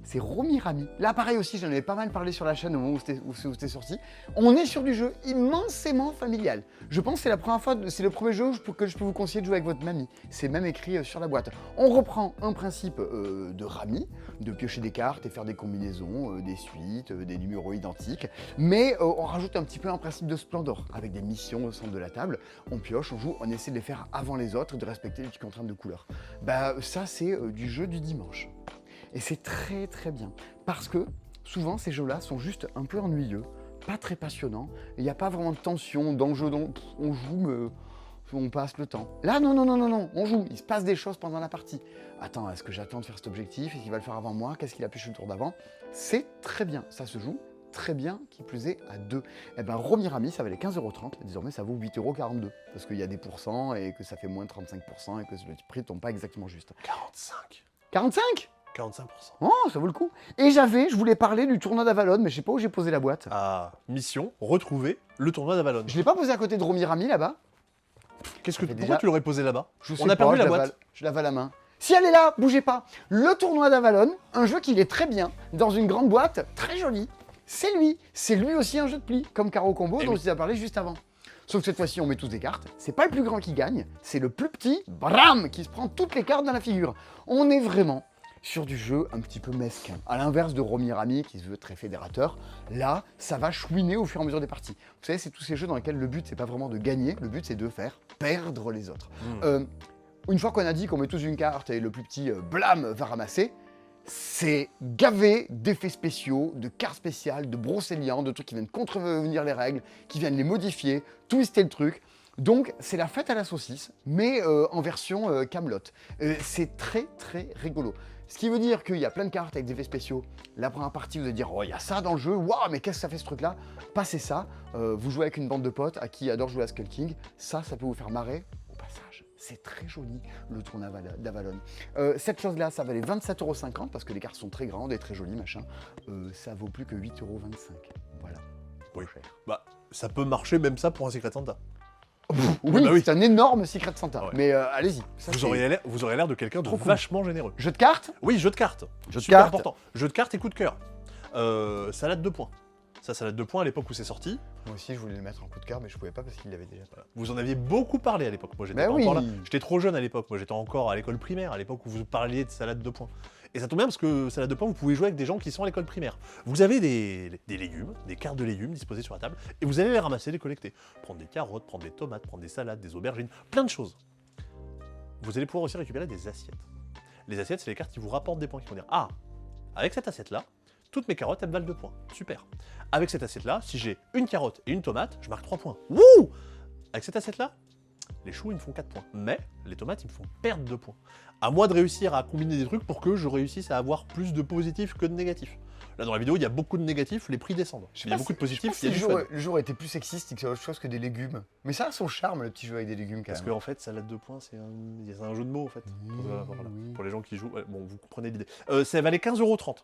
C'est Romy Rami. Là, pareil aussi, j'en avais pas mal parlé sur la chaîne au moment où c'était sorti. On est sur du jeu immensément familial. Je pense que c'est la première fois, c'est le premier jeu que je peux vous conseiller de jouer avec votre mamie. C'est même écrit sur la boîte. On reprend un principe de Rami, de piocher des cartes et faire des combinaisons, des suites, des numéros identiques. Mais on rajoute un petit peu un principe de Splendor, avec des missions au centre de la table. On pioche, on joue, on essaie de les faire avant les autres et de respecter les petites contraintes de couleur. Bah, ça, c'est du jeu du dimanche. Et c'est très très bien, parce que souvent ces jeux-là sont juste un peu ennuyeux, pas très passionnants, il n'y a pas vraiment de tension dans le jeu, on joue mais on passe le temps. Là non, on joue, il se passe des choses pendant la partie. Attends, est-ce que j'attends de faire cet objectif, est-ce qu'il va le faire avant moi, qu'est-ce qu'il a pioché le tour d'avant? C'est très bien, ça se joue très bien, qui plus est à 2. Et ben Romy Rami, ça valait 15,30 €, désormais ça vaut 8,42 €, parce qu'il y a des pourcents et que ça fait moins de 35% et que le prix ne tombe pas exactement juste. 45. 45 45%. Oh, ça vaut le coup. Et je voulais parler du tournoi d'Avalon, mais je sais pas où j'ai posé la boîte. Ah, mission, retrouver le tournoi d'Avalon. Je l'ai pas posé à côté de Romy Rami là-bas. Pourquoi déjà- tu l'aurais posé là-bas? Je sais On a pas, perdu la je boîte. Je l'avais à la main. Si elle est là, bougez pas. Le tournoi d'Avalon, un jeu qui est très bien, dans une grande boîte, très jolie. C'est lui. C'est lui aussi un jeu de pli, comme Caro Combo, dont oui. je vous ai parlé juste avant. Sauf que cette fois-ci, on met tous des cartes. C'est pas le plus grand qui gagne, c'est le plus petit, bram, qui se prend toutes les cartes dans la figure. On est vraiment sur du jeu un petit peu mesquin. À l'inverse de Romy Rami, qui se veut très fédérateur, là, ça va chouiner au fur et à mesure des parties. Vous savez, c'est tous ces jeux dans lesquels le but, c'est pas vraiment de gagner, le but, c'est de faire perdre les autres. Une fois qu'on a dit qu'on met tous une carte et le plus petit, blam, va ramasser, c'est gavé d'effets spéciaux, de cartes spéciales, de brocéliande, de trucs qui viennent contrevenir les règles, qui viennent les modifier, twister le truc. Donc, c'est la fête à la saucisse, mais en version Camelot. C'est très, très rigolo. Ce qui veut dire qu'il y a plein de cartes avec des effets spéciaux. La première partie, vous allez dire, oh, il y a ça dans le jeu, waouh, mais qu'est-ce que ça fait ce truc-là? Passez ça, vous jouez avec une bande de potes à qui adore jouer à Skull King, ça peut vous faire marrer au passage. C'est très joli, le tournoi d'Avalon. Cette chose-là, ça valait 27,50 € parce que les cartes sont très grandes et très jolies, machin. Ça vaut plus que 8,25 €. Voilà. Oui. Cher. Bah, ça peut marcher même ça pour un Secret Santa. Oui, bah oui. c'est un énorme Secret Santa. Ouais. Mais allez-y. Ça, Vous c'est aurez l'air de quelqu'un de trop cool. vachement généreux. Jeu de cartes. Oui, jeu de cartes. Jeu de Super cartes. important. Jeu de cartes et coup de cœur. Salade de points. Ça, salade de points à l'époque où c'est sorti. Moi aussi, je voulais le mettre en coup de cœur, mais je pouvais pas parce qu'il l'avait déjà. Vous en aviez beaucoup parlé à l'époque. Moi, j'étais Bah pas oui. encore là. J'étais trop jeune à l'époque. Moi, j'étais encore à l'école primaire, à l'époque où vous parliez de salade de points. Et ça tombe bien parce que salade de points, vous pouvez jouer avec des gens qui sont à l'école primaire. Vous avez des légumes, des cartes de légumes disposées sur la table, et vous allez les ramasser, les collecter. Prendre des carottes, prendre des tomates, prendre des salades, des aubergines, plein de choses. Vous allez pouvoir aussi récupérer des assiettes. Les assiettes, c'est les cartes qui vous rapportent des points, qui vont dire « Ah, avec cette assiette-là, toutes mes carottes, elles me valent 2 points. Super. Avec cette assiette-là, si j'ai une carotte et une tomate, je marque 3 points. Wouh! Avec cette assiette-là, les choux, ils me font 4 points. Mais les tomates, ils me font perdre 2 points. À moi de réussir à combiner des trucs pour que je réussisse à avoir plus de positifs que de négatifs. Là, dans la vidéo, il y a beaucoup de négatifs, les prix descendent. Il y a beaucoup de positifs, il y a du fun. Le jour était plus sexiste que autre chose que des légumes. Mais ça a son charme, le petit jeu avec des légumes, quand Parce même. qu'en fait, salade de points, c'est un jeu de mots, en fait. Voilà. oui. Pour les gens qui jouent, ouais, bon, vous comprenez l'idée. Ça valait 15,30 €.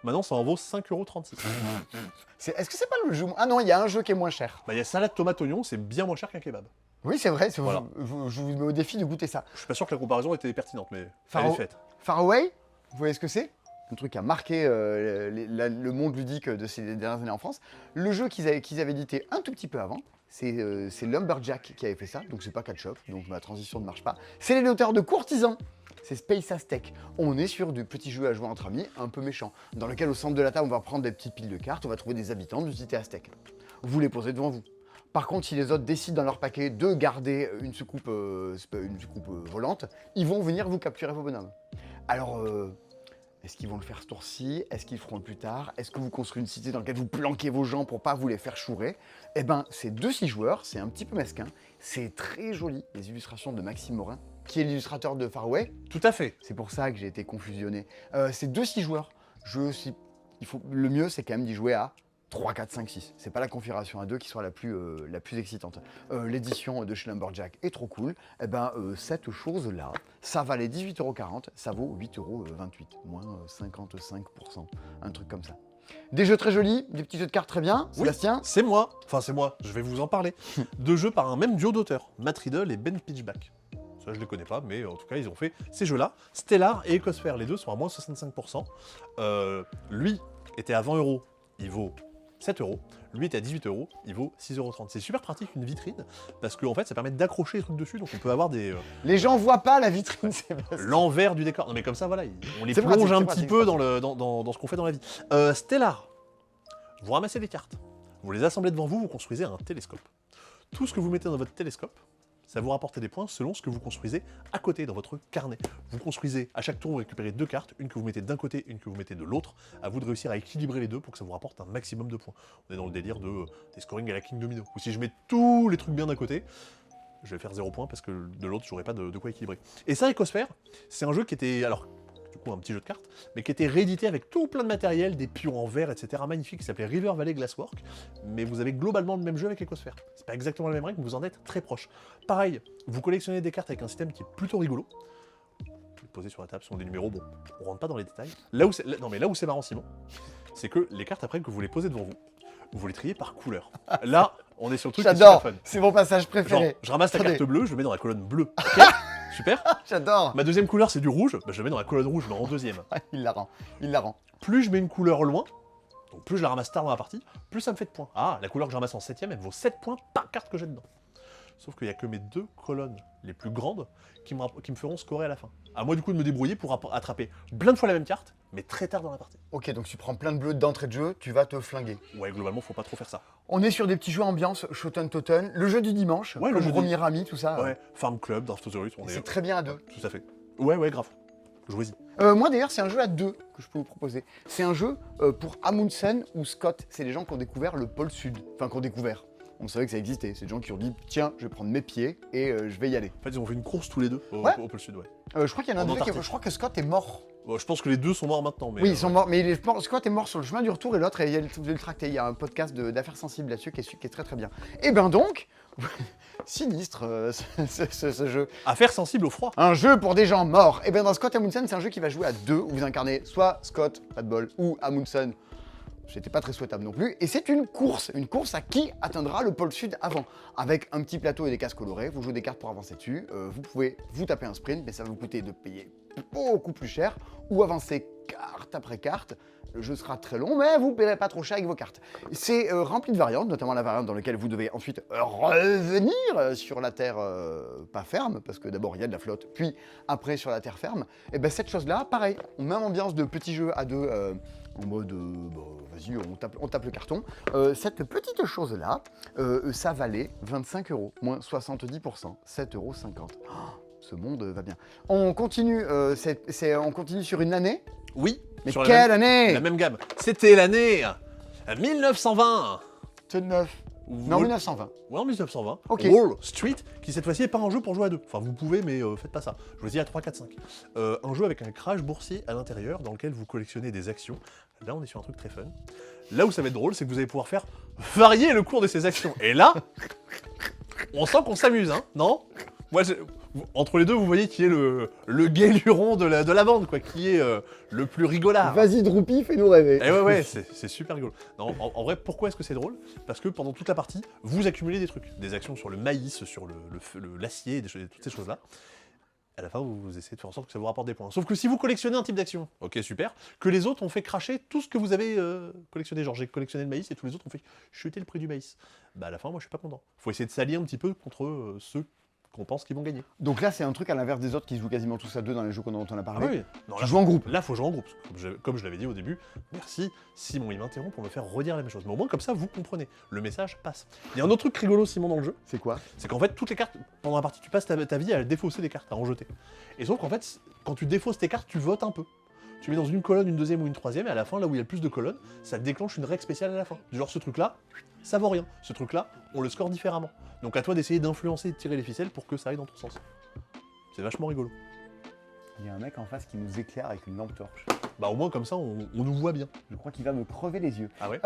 Maintenant, ça en vaut 5,36 €. Est-ce que c'est pas le jeu... Ah non, il y a un jeu qui est moins cher. Bah, il y a salade tomate oignon, c'est bien moins cher qu'un kebab. Oui, c'est vrai, Voilà. je vous mets au défi de goûter ça. Je suis pas sûr que la comparaison était pertinente, mais elle Pharaon. est faite. Far Away, vous voyez ce que c'est? Un truc qui a marqué le monde ludique de ces dernières années en France. Le jeu qu'ils avaient édité un tout petit peu avant, c'est Lumberjack qui avait fait ça, donc c'est pas Catch Up, donc ma transition ne marche pas. C'est les auteurs de Courtisans, c'est Space Aztec. On est sur du petit jeu à jouer entre amis, un peu méchant, dans lequel au centre de la table, on va prendre des petites piles de cartes, on va trouver des habitants d'une cité aztèque. Vous les posez devant vous. Par contre, si les autres décident dans leur paquet de garder une soucoupe, volante, ils vont venir vous capturer vos bonhommes. Alors, est-ce qu'ils vont le faire ce tour-ci? Est-ce qu'ils le feront plus tard? Est-ce que vous construisez une cité dans laquelle vous planquez vos gens pour pas vous les faire chourer? Eh ben, c'est 2-6 joueurs, c'est un petit peu mesquin, c'est très joli, les illustrations de Maxime Morin, qui est l'illustrateur de Far Away. Tout à fait. C'est pour ça que j'ai été confusionné. C'est 2-6 joueurs. Le mieux, c'est quand même d'y jouer à 3, 4, 5, 6. C'est pas la configuration à 2 qui sera la plus excitante. L'édition de chez Lumberjack est trop cool. Eh ben, cette chose-là, ça valait 18,40 €, ça vaut 8,28 €, moins 55%, un truc comme ça. Des jeux très jolis, des petits jeux de cartes très bien. Oui, Sébastien? c'est moi. Enfin, c'est moi. Je vais vous en parler. Deux jeux par un même duo d'auteurs, Matt Riddle et Ben Pitchback. Ça, je les connais pas, mais en tout cas, ils ont fait ces jeux-là. Stellar et Ecosphere, les deux sont à moins 65%. Lui était à 20 €, il vaut 7 €. Lui était à 18 €, il vaut 6,30 €. C'est super pratique, une vitrine, parce qu'en fait, ça permet d'accrocher les trucs dessus, donc on peut avoir des... Les gens voient pas la vitrine, Sébastien. l'envers du décor. Non, mais comme ça, voilà, on les C'est plonge pratique, un c'est petit pratique, peu c'est dans ce qu'on fait dans la vie. Stellar, vous ramassez les cartes, vous les assemblez devant vous, vous construisez un télescope. Tout ce que vous mettez dans votre télescope, ça vous rapporte des points selon ce que vous construisez à côté dans votre carnet. Vous construisez, à chaque tour, vous récupérez 2 cartes, une que vous mettez d'un côté, une que vous mettez de l'autre. À vous de réussir à équilibrer les deux pour que ça vous rapporte un maximum de points. On est dans le délire des scoring à la King Domino. Ou si je mets tous les trucs bien d'un côté, je vais faire 0 points parce que de l'autre, j'aurais pas de quoi équilibrer. Et ça, Ecosphere, c'est un jeu qui était... Alors, du coup, un petit jeu de cartes, mais qui était réédité avec tout plein de matériel, des pions en verre, etc. Magnifique, qui s'appelait River Valley Glasswork. Mais vous avez globalement le même jeu avec Ecosphere. C'est pas exactement la même règle, mais vous en êtes très proche. Pareil, vous collectionnez des cartes avec un système qui est plutôt rigolo. Les poser sur la table sont des numéros, bon, on rentre pas dans les détails. Là où c'est marrant, Simon, c'est que les cartes, après que vous les posez devant vous, vous les triez par couleur. Là, on est sur le truc qui est super J'adore, fun. c'est mon passage Genre, préféré. je ramasse la Attendez. carte bleue, je le mets dans la colonne bleue. Ok, super. J'adore. Ma deuxième couleur, c'est du rouge, bah, je le mets dans la colonne rouge, mais en deuxième. Il la rend, il la rend. Plus je mets une couleur loin, donc plus je la ramasse tard dans la partie, plus ça me fait de points. Ah, la couleur que je ramasse en 7ème, elle vaut 7 points par carte que j'ai dedans. Sauf qu'il n'y a que mes 2 colonnes les plus grandes qui me feront scorer à la fin. À moi du coup de me débrouiller pour attraper plein de fois la même carte, mais très tard dans la partie. Ok, donc tu prends plein de bleus d'entrée de jeu, tu vas te flinguer. Ouais, globalement, faut pas trop faire ça. On est sur des petits jeux ambiance, Shoten Toten, le jeu du dimanche, Ouais, le comme jeu du- Romy Rami, tout ça. Ouais, Farm Club, Draft of the Root, on est... C'est très bien à deux. Tout à fait. Ouais, grave. Jouez-y. Moi d'ailleurs, c'est un jeu à deux que je peux vous proposer. C'est un jeu pour Amundsen ou Scott. C'est les gens qui ont découvert le pôle sud. Enfin, qui ont découvert. On savait que ça existait. C'est des gens qui ont dit tiens, je vais prendre mes pieds et je vais y aller. En fait, ils ont fait une course tous les deux Ouais. au pôle sud, ouais. Je crois qu'il y en a En un des deux Antarctique. je crois que Scott est mort. Bon, je pense que les deux sont morts maintenant, mais... Oui, ils sont morts. Mais Scott est mort sur le chemin du retour et l'autre, il y a le tracté. Il y a un podcast d'affaires sensibles là-dessus qui est très très bien. Et ben donc, sinistre ce jeu. Affaire sensible au froid. Un jeu pour des gens morts. Et bien dans Scott Amundsen, c'est un jeu qui va jouer à deux, où vous incarnez soit Scott, pas de bol, ou Amundsen. C'était pas très souhaitable non plus. Et c'est une course à qui atteindra le pôle sud avant. Avec un petit plateau et des cases colorées, vous jouez des cartes pour avancer dessus. Vous pouvez vous taper un sprint, mais ça va vous coûter de payer beaucoup plus cher, ou avancer carte après carte. Le jeu sera très long, mais vous ne paierez pas trop cher avec vos cartes. C'est rempli de variantes, notamment la variante dans laquelle vous devez ensuite revenir sur la terre pas ferme, parce que d'abord il y a de la flotte, puis après sur la terre ferme. Et ben cette chose-là, pareil, même ambiance de petit jeu à deux, en mode vas-y, on tape le carton. Cette petite chose-là, ça valait 25 €, moins 70%, 7,50 €. Oh, ce monde va bien. On continue, on continue sur une année. Oui. Mais sur quelle année La même gamme. C'était l'année 1920. C'est neuf. Non, 1920. Ouais, en 1920. Ok. Wall Street, qui cette fois-ci n'est pas un jeu pour jouer à deux. Enfin, vous pouvez, mais faites pas ça. Jouez-y à 3, 4, 5. Un jeu avec un crash boursier à l'intérieur, dans lequel vous collectionnez des actions. Là, on est sur un truc très fun. Là où ça va être drôle, c'est que vous allez pouvoir faire varier le cours de ces actions. Et là, on sent qu'on s'amuse, hein, non? Moi, entre les deux, vous voyez qui est le guéluron de la bande, quoi, qui est le plus rigolard. Vas-y, Droupi, fais-nous rêver. Et ouais, c'est super rigolo. Non, en vrai, pourquoi est-ce que c'est drôle? Parce que pendant toute la partie, vous accumulez des trucs, des actions sur le maïs, sur l'acier, toutes ces choses-là. À la fin, vous essayez de faire en sorte que ça vous rapporte des points. Sauf que si vous collectionnez un type d'action, ok, super, que les autres ont fait cracher tout ce que vous avez collectionné. Genre, j'ai collectionné le maïs et tous les autres ont fait chuter le prix du maïs. Bah, à la fin, moi, je suis pas content. Faut essayer de s'allier un petit peu contre ceux qu'on pense qu'ils vont gagner. Donc là, c'est un truc à l'inverse des autres qui se jouent quasiment tous à deux dans les jeux dont on a parlé. oui. Non, Qui là, jouent en groupe. Là, faut jouer en groupe. Comme je l'avais dit au début, merci Simon, il m'interrompt pour me faire redire la même chose. Mais au moins, comme ça, vous comprenez. Le message passe. Il y a un autre truc rigolo, Simon, dans le jeu. C'est quoi? C'est qu'en fait, toutes les cartes, pendant la partie, tu passes ta vie à défausser des cartes, à en jeter. Et sauf qu'en fait, quand tu défausses tes cartes, tu votes un peu. Tu mets dans une colonne, une deuxième ou une troisième, et à la fin, là où il y a le plus de colonnes, ça déclenche une règle spéciale à la fin. Du genre, ce truc-là, ça vaut rien. Ce truc-là, on le score différemment. Donc à toi d'essayer d'influencer et de tirer les ficelles pour que ça aille dans ton sens. C'est vachement rigolo. Il y a un mec en face qui nous éclaire avec une lampe torche. Bah au moins comme ça, on nous voit bien. Je crois qu'il va me crever les yeux. Ah ouais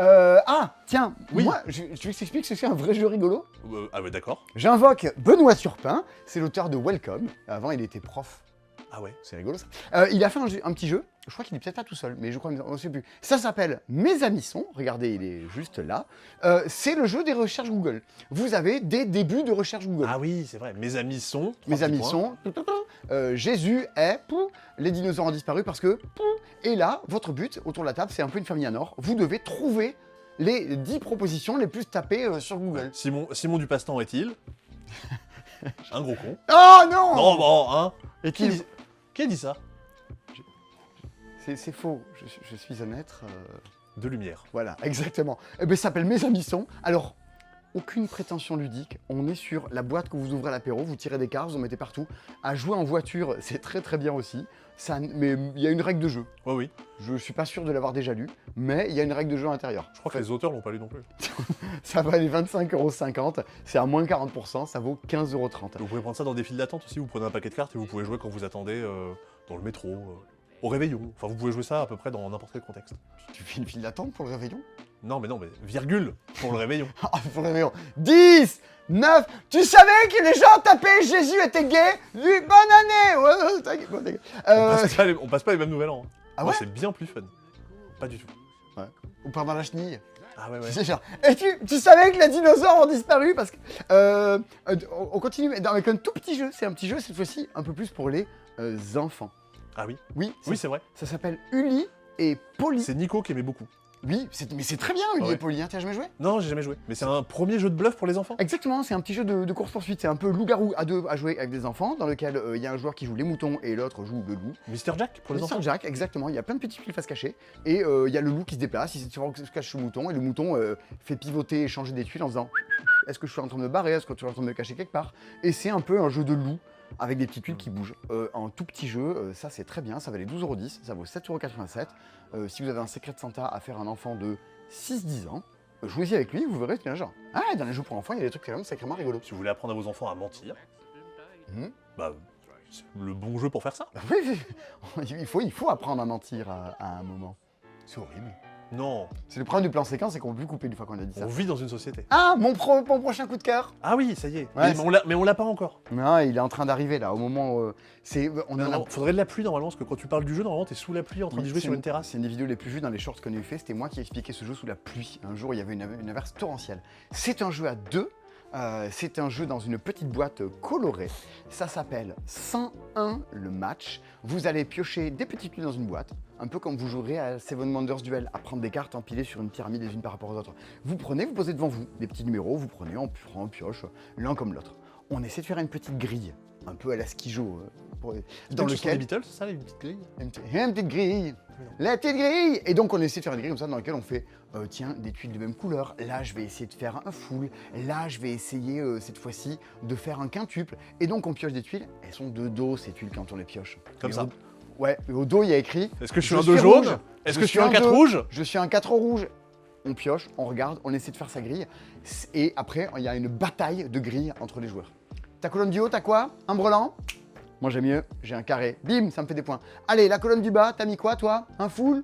Tiens, Oui. moi, je t'explique que c'est un vrai jeu rigolo. Ah ouais, d'accord. J'invoque Benoît Turpin, c'est l'auteur de Welcome. Avant, il était prof. Ah ouais. C'est rigolo ça. Il a fait un petit jeu, je crois qu'il est peut-être pas tout seul, mais je crois, on ne sait plus. Ça s'appelle Mes Amis sont, regardez, il est juste là. C'est le jeu des recherches Google. Vous avez des débuts de recherche Google. Ah oui, c'est vrai. Mes amis sont. Mes amis sont, Jésus est, les dinosaures ont disparu parce que, et là, votre but autour de la table, c'est un peu une famille à Nord. Vous devez trouver les 10 propositions les plus tapées sur Google. Simon du passe-temps est-il un gros con. Oh non Non, bon, hein. Est-il... Qui a dit ça? C'est faux, je suis un être... De lumière. Voilà, exactement. Eh bien, ça s'appelle Mes Amis sont. Alors, aucune prétention ludique. On est sur la boîte que vous ouvrez à l'apéro, vous tirez des cartes, vous en mettez partout. À jouer en voiture, c'est très très bien aussi. Mais il y a une règle de jeu. Ouais, oui. Je suis pas sûr de l'avoir déjà lu, mais il y a une règle de jeu à l'intérieur. Je crois que les auteurs l'ont pas lu non plus. Ça va aller 25,50 €, c'est à moins 40%, ça vaut 15,30 €. Vous pouvez prendre ça dans des files d'attente aussi, vous prenez un paquet de cartes et vous pouvez jouer quand vous attendez dans le métro, au réveillon. Enfin, vous pouvez jouer ça à peu près dans n'importe quel contexte. Tu fais une file d'attente pour le réveillon? Non, mais virgule pour le réveillon. Ah, pour le réveillon. 10, 9, tu savais que les gens tapaient Jésus était gay? Bonne année! Ouais, t'inquiète. On passe pas les mêmes nouvelles an. Ah Moi, ouais? c'est bien plus fun. Pas du tout. Ouais. Ou pendant la chenille. Ah ouais, ouais. C'est genre, et tu savais que les dinosaures ont disparu parce que... on continue mais avec un tout petit jeu. C'est un petit jeu, cette fois-ci, un peu plus pour les enfants. Ah oui. Oui, Oui, c'est vrai. ça s'appelle Uli et Polly. C'est Nico qui aimait beaucoup. Oui, mais c'est très bien, Uli Ouais. et Polly. Hein, t'as jamais joué? Non, j'ai jamais joué. Mais c'est un premier jeu de bluff pour les enfants. Exactement, c'est un petit jeu de course-poursuite. C'est un peu loup-garou à deux à jouer avec des enfants, dans lequel il y a un joueur qui joue les moutons et l'autre joue le loup. Mr. Jack pour les enfants. Mr. Jack, exactement. Il y a plein de petits fils face cachés. Et il y a le loup qui se déplace, il se cache sous le mouton. Et le mouton fait pivoter et changer des tuiles en faisant est-ce que je suis en train de me barrer? Est-ce que tu es en train de me cacher quelque part? Et c'est un peu un jeu de loup avec des petites tuiles qui bougent. Un tout petit jeu, ça c'est très bien. Ça valait 12,10 €, ça vaut 7,87 €. Si vous avez un secret de Santa à faire un enfant de 6-10 ans, jouez-y avec lui, vous verrez, c'est un genre. Ah, dans les jeux pour enfants, il y a des trucs quand même sacrément rigolos. Si vous voulez apprendre à vos enfants à mentir, Mhm. bah, c'est le bon jeu pour faire ça. Oui, il faut apprendre à mentir à un moment. C'est horrible. Non, C'est le problème du plan séquence, c'est qu'on peut plus couper une fois qu'on a dit ça. on vit dans une société. Ah, mon prochain coup de cœur. Ah oui, ça y est. Ouais, mais on l'a pas encore. Non, il est en train d'arriver là, au moment où on en a... Faudrait de la pluie normalement, parce que quand tu parles du jeu, normalement t'es sous la pluie en train d'y jouer sur une terrasse. C'est une des vidéos les plus vues dans les shorts qu'on a eu fait. C'était moi qui expliquais ce jeu sous la pluie. Un jour, il y avait une averse torrentielle. C'est un jeu à deux. C'est un jeu dans une petite boîte colorée. Ça s'appelle 101 le match. Vous allez piocher des petites tuiles dans une boîte, un peu comme vous jouerez à Seven Wonders Duel, à prendre des cartes empilées sur une pyramide les unes par rapport aux autres. Vous prenez, vous posez devant vous des petits numéros, vous prenez, on prend, on pioche, l'un comme l'autre. On essaie de faire une petite grille, un peu à la skijo, dans Les lequel... Beatles, c'est ça, une petite grille. Une petite grille, la petite grille. Et donc on essaie de faire une grille comme ça dans laquelle on fait tiens, des tuiles de même couleur. Là je vais essayer de faire un full. Là je vais essayer cette fois-ci de faire un quintuple. Et donc on pioche des tuiles. Elles sont de dos ces tuiles quand on les pioche. Comme Et ça. Ouais, et au dos il y a écrit Est-ce que je suis un suis 2 jaune? rouge. Est-ce Je que je suis suis un un 4 deux. rouge? je suis un 4 rouge. On pioche, on regarde, on essaie de faire sa grille. Et après il y a une bataille de grilles entre les joueurs. Ta colonne du haut, t'as quoi? Un brelan? Moi j'ai mieux, j'ai un carré. Bim, ça me fait des points. Allez, la colonne du bas, t'as mis quoi toi? Un full?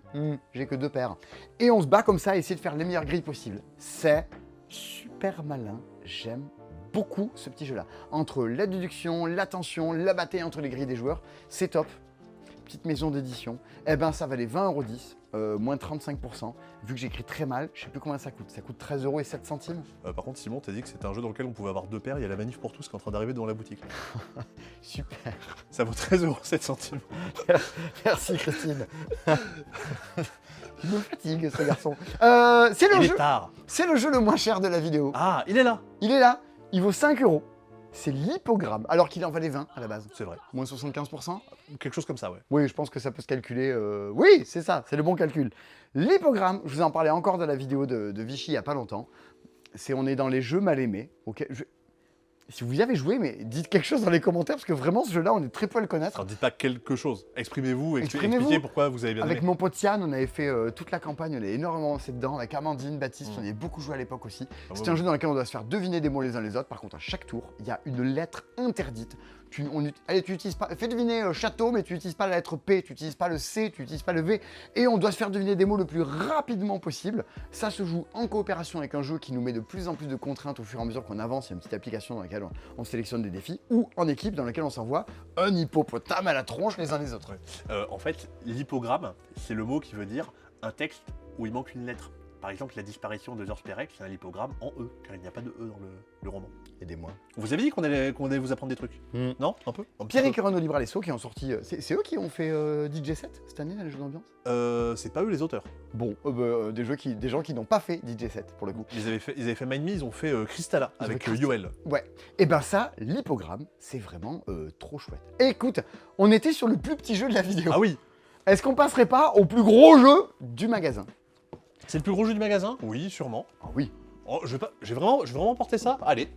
J'ai que 2 paires. Et on se bat comme ça à essayer de faire les meilleures grilles possibles. C'est super malin, j'aime beaucoup ce petit jeu-là. Entre la déduction, l'attention, la bataille entre les grilles des joueurs, c'est top. Petite maison d'édition. Eh ben ça valait 20,10 €, moins 35%. Vu que j'écris très mal, je sais plus combien ça coûte. Ça coûte 13,07 €. Par contre, Simon, t'as dit que c'était un jeu dans lequel on pouvait avoir 2 paires. Il y a la manif pour tous qui est en train d'arriver devant la boutique. Super. Ça vaut 13,07 €. Merci Christine. Il me fatigue ce garçon. C'est le Il jeu. est tard. C'est le jeu le moins cher de la vidéo. Ah, il est là. Il est là, il vaut 5 €. c'est l'hypogramme, alors qu'il en valait 20 à la base. C'est vrai. Moins 75%. Quelque chose comme ça, ouais. Oui, je pense que ça peut se calculer. Oui, c'est ça, c'est le bon calcul. L'hypogramme, je vous en parlais encore dans la vidéo de Vichy il n'y a pas longtemps. On est dans les jeux mal aimés. Si vous y avez joué, mais dites quelque chose dans les commentaires, parce que vraiment, ce jeu-là, on est très peu à le connaître. Alors dites pas quelque chose. Exprimez-vous, Exprimez-vous. expliquez pourquoi vous avez bien Avec aimé. mon pote Yann, on avait fait toute la campagne, on avait énormément avancé dedans, avec Amandine, Baptiste, on avait beaucoup joué à l'époque aussi. C'est un jeu dans lequel on doit se faire deviner des mots les uns les autres. Par contre, à chaque tour, il y a une lettre interdite. Allez, tu utilises pas, fais deviner château, mais tu n'utilises pas la lettre P, tu n'utilises pas le C, tu n'utilises pas le V. Et on doit se faire deviner des mots le plus rapidement possible. Ça se joue en coopération avec un jeu qui nous met de plus en plus de contraintes au fur et à mesure qu'on avance. Il y a une petite application dans laquelle on sélectionne des défis, ou en équipe dans laquelle on s'envoie un hippopotame à la tronche les uns les autres. En fait, l'hypogramme, c'est le mot qui veut dire un texte où il manque une lettre. Par exemple, la disparition de Georges Perec, c'est un hypogramme en E, car il n'y a pas de E dans le roman. Aidez-moi. Vous avez dit qu'on allait vous apprendre des trucs Non Un peu Pierrick et Renaud Libralesso qui ont sorti. C'est eux qui ont fait DJ 7 cette année dans les jeux d'ambiance. C'est pas eux les auteurs. Bon, des gens qui n'ont pas fait DJ 7 pour le coup. Ils avaient fait Mind Me, ils ont fait Crystalla Ils ont avec fait Yoel. Ouais. Et ben ça, l'hypogramme, c'est vraiment trop chouette. Et écoute, on était sur le plus petit jeu de la vidéo. Ah oui. Est-ce qu'on passerait pas au plus gros jeu du magasin? C'est le plus gros jeu du magasin? Oui, sûrement. Ah oui. Oh, je vais vraiment porter ça. Allez.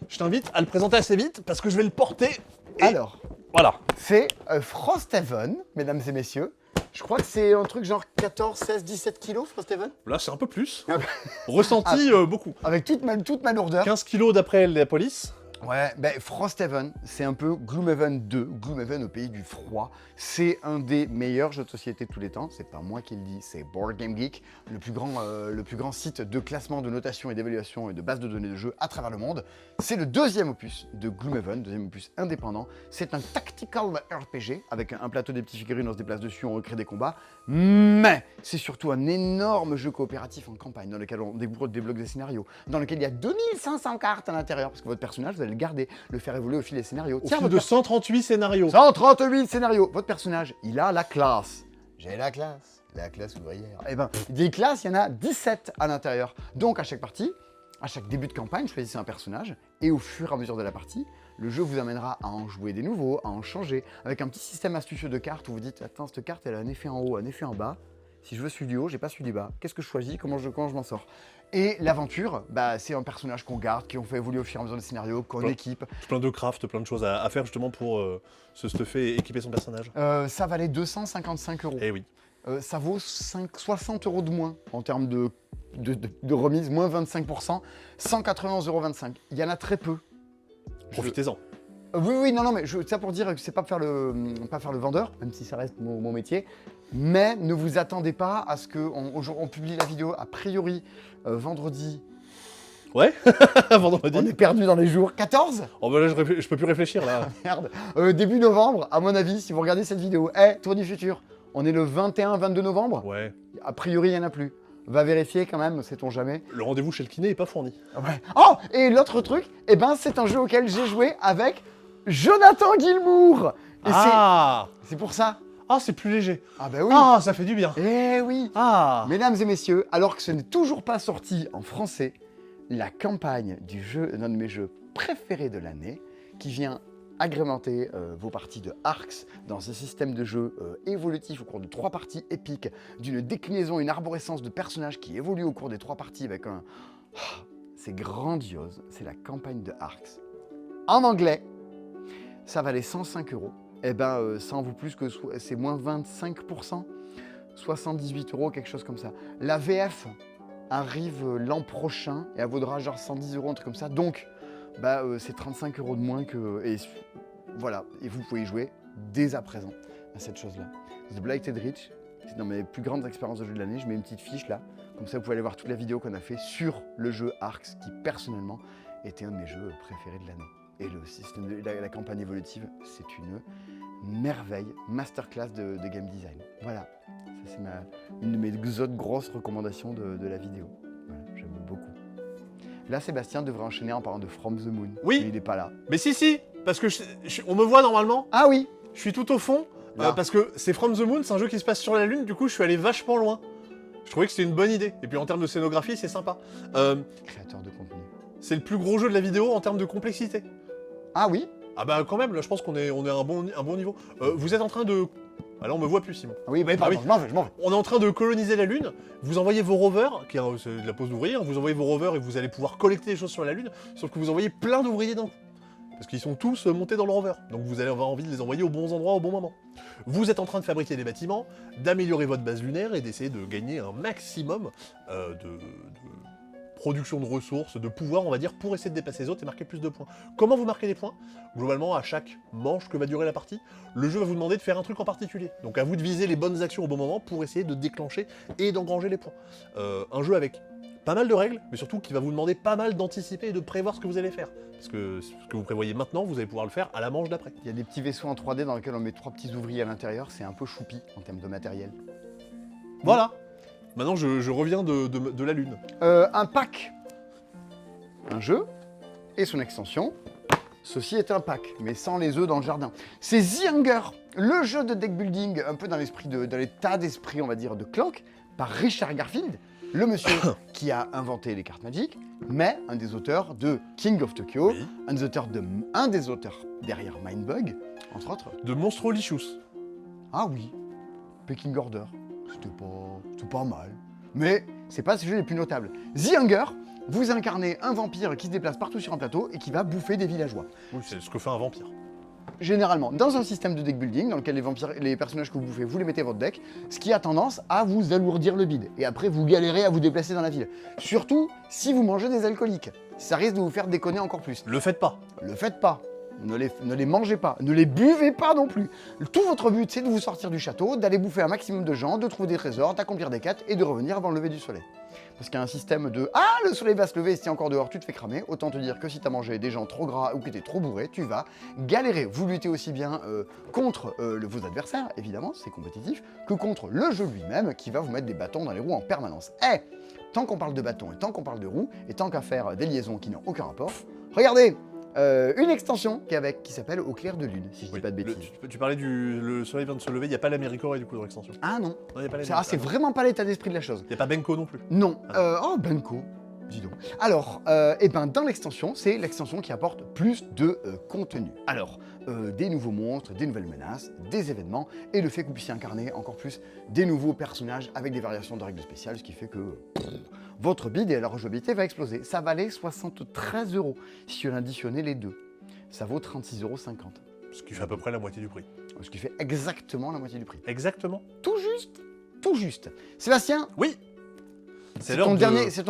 Je t'invite à le présenter assez vite parce que je vais le porter. Et Alors, voilà. c'est Frosthaven, mesdames et messieurs. Je crois que c'est un truc genre 14, 16, 17 kilos, Frosthaven. Là, c'est un peu plus. Ah bah. Ressenti beaucoup. Avec toute ma lourdeur. 15 kilos d'après la police. Ouais, ben Frosthaven, c'est un peu Gloomhaven 2, Gloomhaven au pays du froid. C'est un des meilleurs jeux de société de tous les temps. C'est pas moi qui le dis, c'est Board Game Geek, le plus grand site de classement, de notation et d'évaluation et de base de données de jeux à travers le monde. C'est le deuxième opus de Gloomhaven, deuxième opus indépendant. C'est un tactical RPG avec un plateau des petites figurines, on se déplace dessus, on recrée des combats. Mais c'est surtout un énorme jeu coopératif en campagne dans lequel on débloque des scénarios, dans lequel il y a 2500 cartes à l'intérieur parce que votre personnage, vous allez le garder, le faire évoluer au fil des scénarios. Au fil de 138 scénarios. 138 scénarios. Votre personnage, il a la classe. J'ai la classe ouvrière. Eh ben, des classes, il y en a 17 à l'intérieur. Donc à chaque partie, à chaque début de campagne, choisissez un personnage et au fur et à mesure de la partie, le jeu vous amènera à en jouer des nouveaux, à en changer, avec un petit système astucieux de cartes où vous dites, attends, cette carte, elle a un effet en haut, un effet en bas. Si je veux celui du haut, j'ai pas celui du bas. Qu'est-ce que je choisis? Comment je m'en sors? Et l'aventure, bah, c'est un personnage qu'on garde, qu'on fait évoluer au fur et à mesure des scénarios, qu'on équipe. Plein de craft, plein de choses à faire justement pour se stuffer et équiper son personnage. Ça valait 255 €. Eh oui. Ça vaut 60 € de moins en termes de remise, moins 25%, 191,25 €. Il y en a très peu. Profitez-en. Oui, non, mais ça pour dire que c'est pas faire le vendeur, même si ça reste mon métier. Mais ne vous attendez pas à ce qu'on publie la vidéo a priori vendredi. Ouais. Vendredi. On est perdu dans les jours 14. Oh bah là, je peux plus réfléchir là. Merde. Début novembre, à mon avis, si vous regardez cette vidéo. Tour du futur. On est le 21-22 novembre. Ouais. A priori, il n'y en a plus. Va vérifier quand même, sait-on jamais. Le rendez-vous chez le kiné est pas fourni. Ouais. Oh, et l'autre truc, c'est un jeu auquel j'ai joué avec Jonathan Gilmour. Et c'est pour ça. Ah, c'est plus léger. Ah bah oui. Ah, ça fait du bien. Eh oui. Ah. Mesdames et messieurs, alors que ce n'est toujours pas sorti en français, la campagne du jeu, d'un de mes jeux préférés de l'année, qui vient agrémenter vos parties de Arx dans ce système de jeu évolutif au cours de 3 parties épiques, d'une déclinaison, une arborescence de personnages qui évoluent au cours des 3 parties avec un... C'est grandiose, c'est la campagne de Arx. En anglais, ça valait 105 €. Eh ben, ça en vaut plus que... C'est moins 25%, 78 €, quelque chose comme ça. La VF arrive l'an prochain et elle vaudra genre 110 €, un truc comme ça. Donc, c'est 35 € de moins que... Et voilà, et vous pouvez y jouer dès à présent à cette chose-là. The Blighted Reach, c'est dans mes plus grandes expériences de jeu de l'année. Je mets une petite fiche là, comme ça vous pouvez aller voir toute la vidéo qu'on a fait sur le jeu Arx, qui personnellement était un de mes jeux préférés de l'année. Et le système de la campagne évolutive, c'est une merveille, masterclass de game design. Voilà, ça c'est une de mes autres grosses recommandations de la vidéo. Voilà, j'aime beaucoup. Là, Sébastien devrait enchaîner en parlant de From the Moon. Oui. Mais il n'est pas là. Mais si, parce que on me voit normalement. Ah oui. Je suis tout au fond, Là. parce que c'est From the Moon, c'est un jeu qui se passe sur la Lune, du coup je suis allé vachement loin. Je trouvais que c'était une bonne idée. Et puis en termes de scénographie, c'est sympa. Créateur de contenu. c'est le plus gros jeu de la vidéo en termes de complexité. Ah oui? Ah bah quand même, là je pense qu'on est à un bon niveau. Vous êtes en train de... Ah là on me voit plus Simon. Ah oui, bah, pardon, oui. je m'en vais. On est en train de coloniser la Lune, vous envoyez vos rovers, c'est de la pose d'ouvriers, vous envoyez vos rovers et vous allez pouvoir collecter des choses sur la Lune, sauf que vous envoyez plein d'ouvriers d'un coup. Parce qu'ils sont tous montés dans le rover, donc vous allez avoir envie de les envoyer aux bons endroits au bon moment. Vous êtes en train de fabriquer des bâtiments, d'améliorer votre base lunaire et d'essayer de gagner un maximum de production de ressources, de pouvoir, on va dire, pour essayer de dépasser les autres et marquer plus de points. Comment vous marquez des points? Globalement, à chaque manche que va durer la partie, le jeu va vous demander de faire un truc en particulier. Donc à vous de viser les bonnes actions au bon moment pour essayer de déclencher et d'engranger les points. Un jeu avec pas mal de règles, mais surtout qui va vous demander pas mal d'anticiper et de prévoir ce que vous allez faire. Parce que ce que vous prévoyez maintenant, vous allez pouvoir le faire à la manche d'après. Il y a des petits vaisseaux en 3D dans lesquels on met 3 petits ouvriers à l'intérieur, c'est un peu choupi en termes de matériel. Voilà. Maintenant, je reviens de la Lune. Un pack. Un jeu et son extension. Ceci est un pack, mais sans les œufs dans le jardin. C'est The Hunger, le jeu de deck building, un peu dans l'état d'esprit, on va dire, de Clank, par Richard Garfield, le monsieur qui a inventé les cartes Magic, mais un des auteurs de King of Tokyo, Oui. un des auteurs derrière Mindbug, entre autres. De Monstrolicious. Ah oui, Pecking Order, c'était pas mal. Mais c'est pas ce jeu les plus notables. The Hunger, vous incarnez un vampire qui se déplace partout sur un plateau et qui va bouffer des villageois. Oui, c'est ce que fait un vampire. Généralement, dans un système de deck building, dans lequel les personnages que vous bouffez, vous les mettez dans votre deck, ce qui a tendance à vous alourdir le bide. Et après, vous galérez à vous déplacer dans la ville. Surtout si vous mangez des alcooliques. Ça risque de vous faire déconner encore plus. Le faites pas. Le faites pas. Ne les mangez pas, ne les buvez pas non plus. Tout votre but, c'est de vous sortir du château, d'aller bouffer un maximum de gens, de trouver des trésors, d'accomplir des quêtes et de revenir avant le lever du soleil. Parce qu'il y a un système de « Ah, le soleil va se lever et si t'es encore dehors, tu te fais cramer », autant te dire que si t'as mangé des gens trop gras ou que t'es trop bourré, tu vas galérer. Vous luttez aussi bien contre vos adversaires, évidemment, c'est compétitif, que contre le jeu lui-même qui va vous mettre des bâtons dans les roues en permanence. Eh, tant qu'on parle de bâtons et tant qu'on parle de roues, et tant qu'à faire des liaisons qui n'ont aucun rapport, regardez une extension qui s'appelle Au clair de lune, si je dis pas de bêtises. Tu parlais le soleil vient de se lever, il n'y a pas l'Américorps du coup dans l'extension. Ah non, Non, y a pas c'est vraiment pas l'état d'esprit de la chose. Il n'y a pas Benko non plus. Non. Oh, Benko, dis donc. Alors, dans l'extension, c'est l'extension qui apporte plus de contenu. Alors, des nouveaux monstres, des nouvelles menaces, des événements, et le fait que vous puissiez incarner encore plus des nouveaux personnages avec des variations de règles spéciales, ce qui fait que votre bid et la rejouabilité va exploser. Ça valait 73 €. Si on additionnait les deux, ça vaut 36,50 €. Ce qui fait à peu près la moitié du prix. Ce qui fait exactement la moitié du prix. Exactement. Tout juste, tout juste. Sébastien, Oui. c'est ton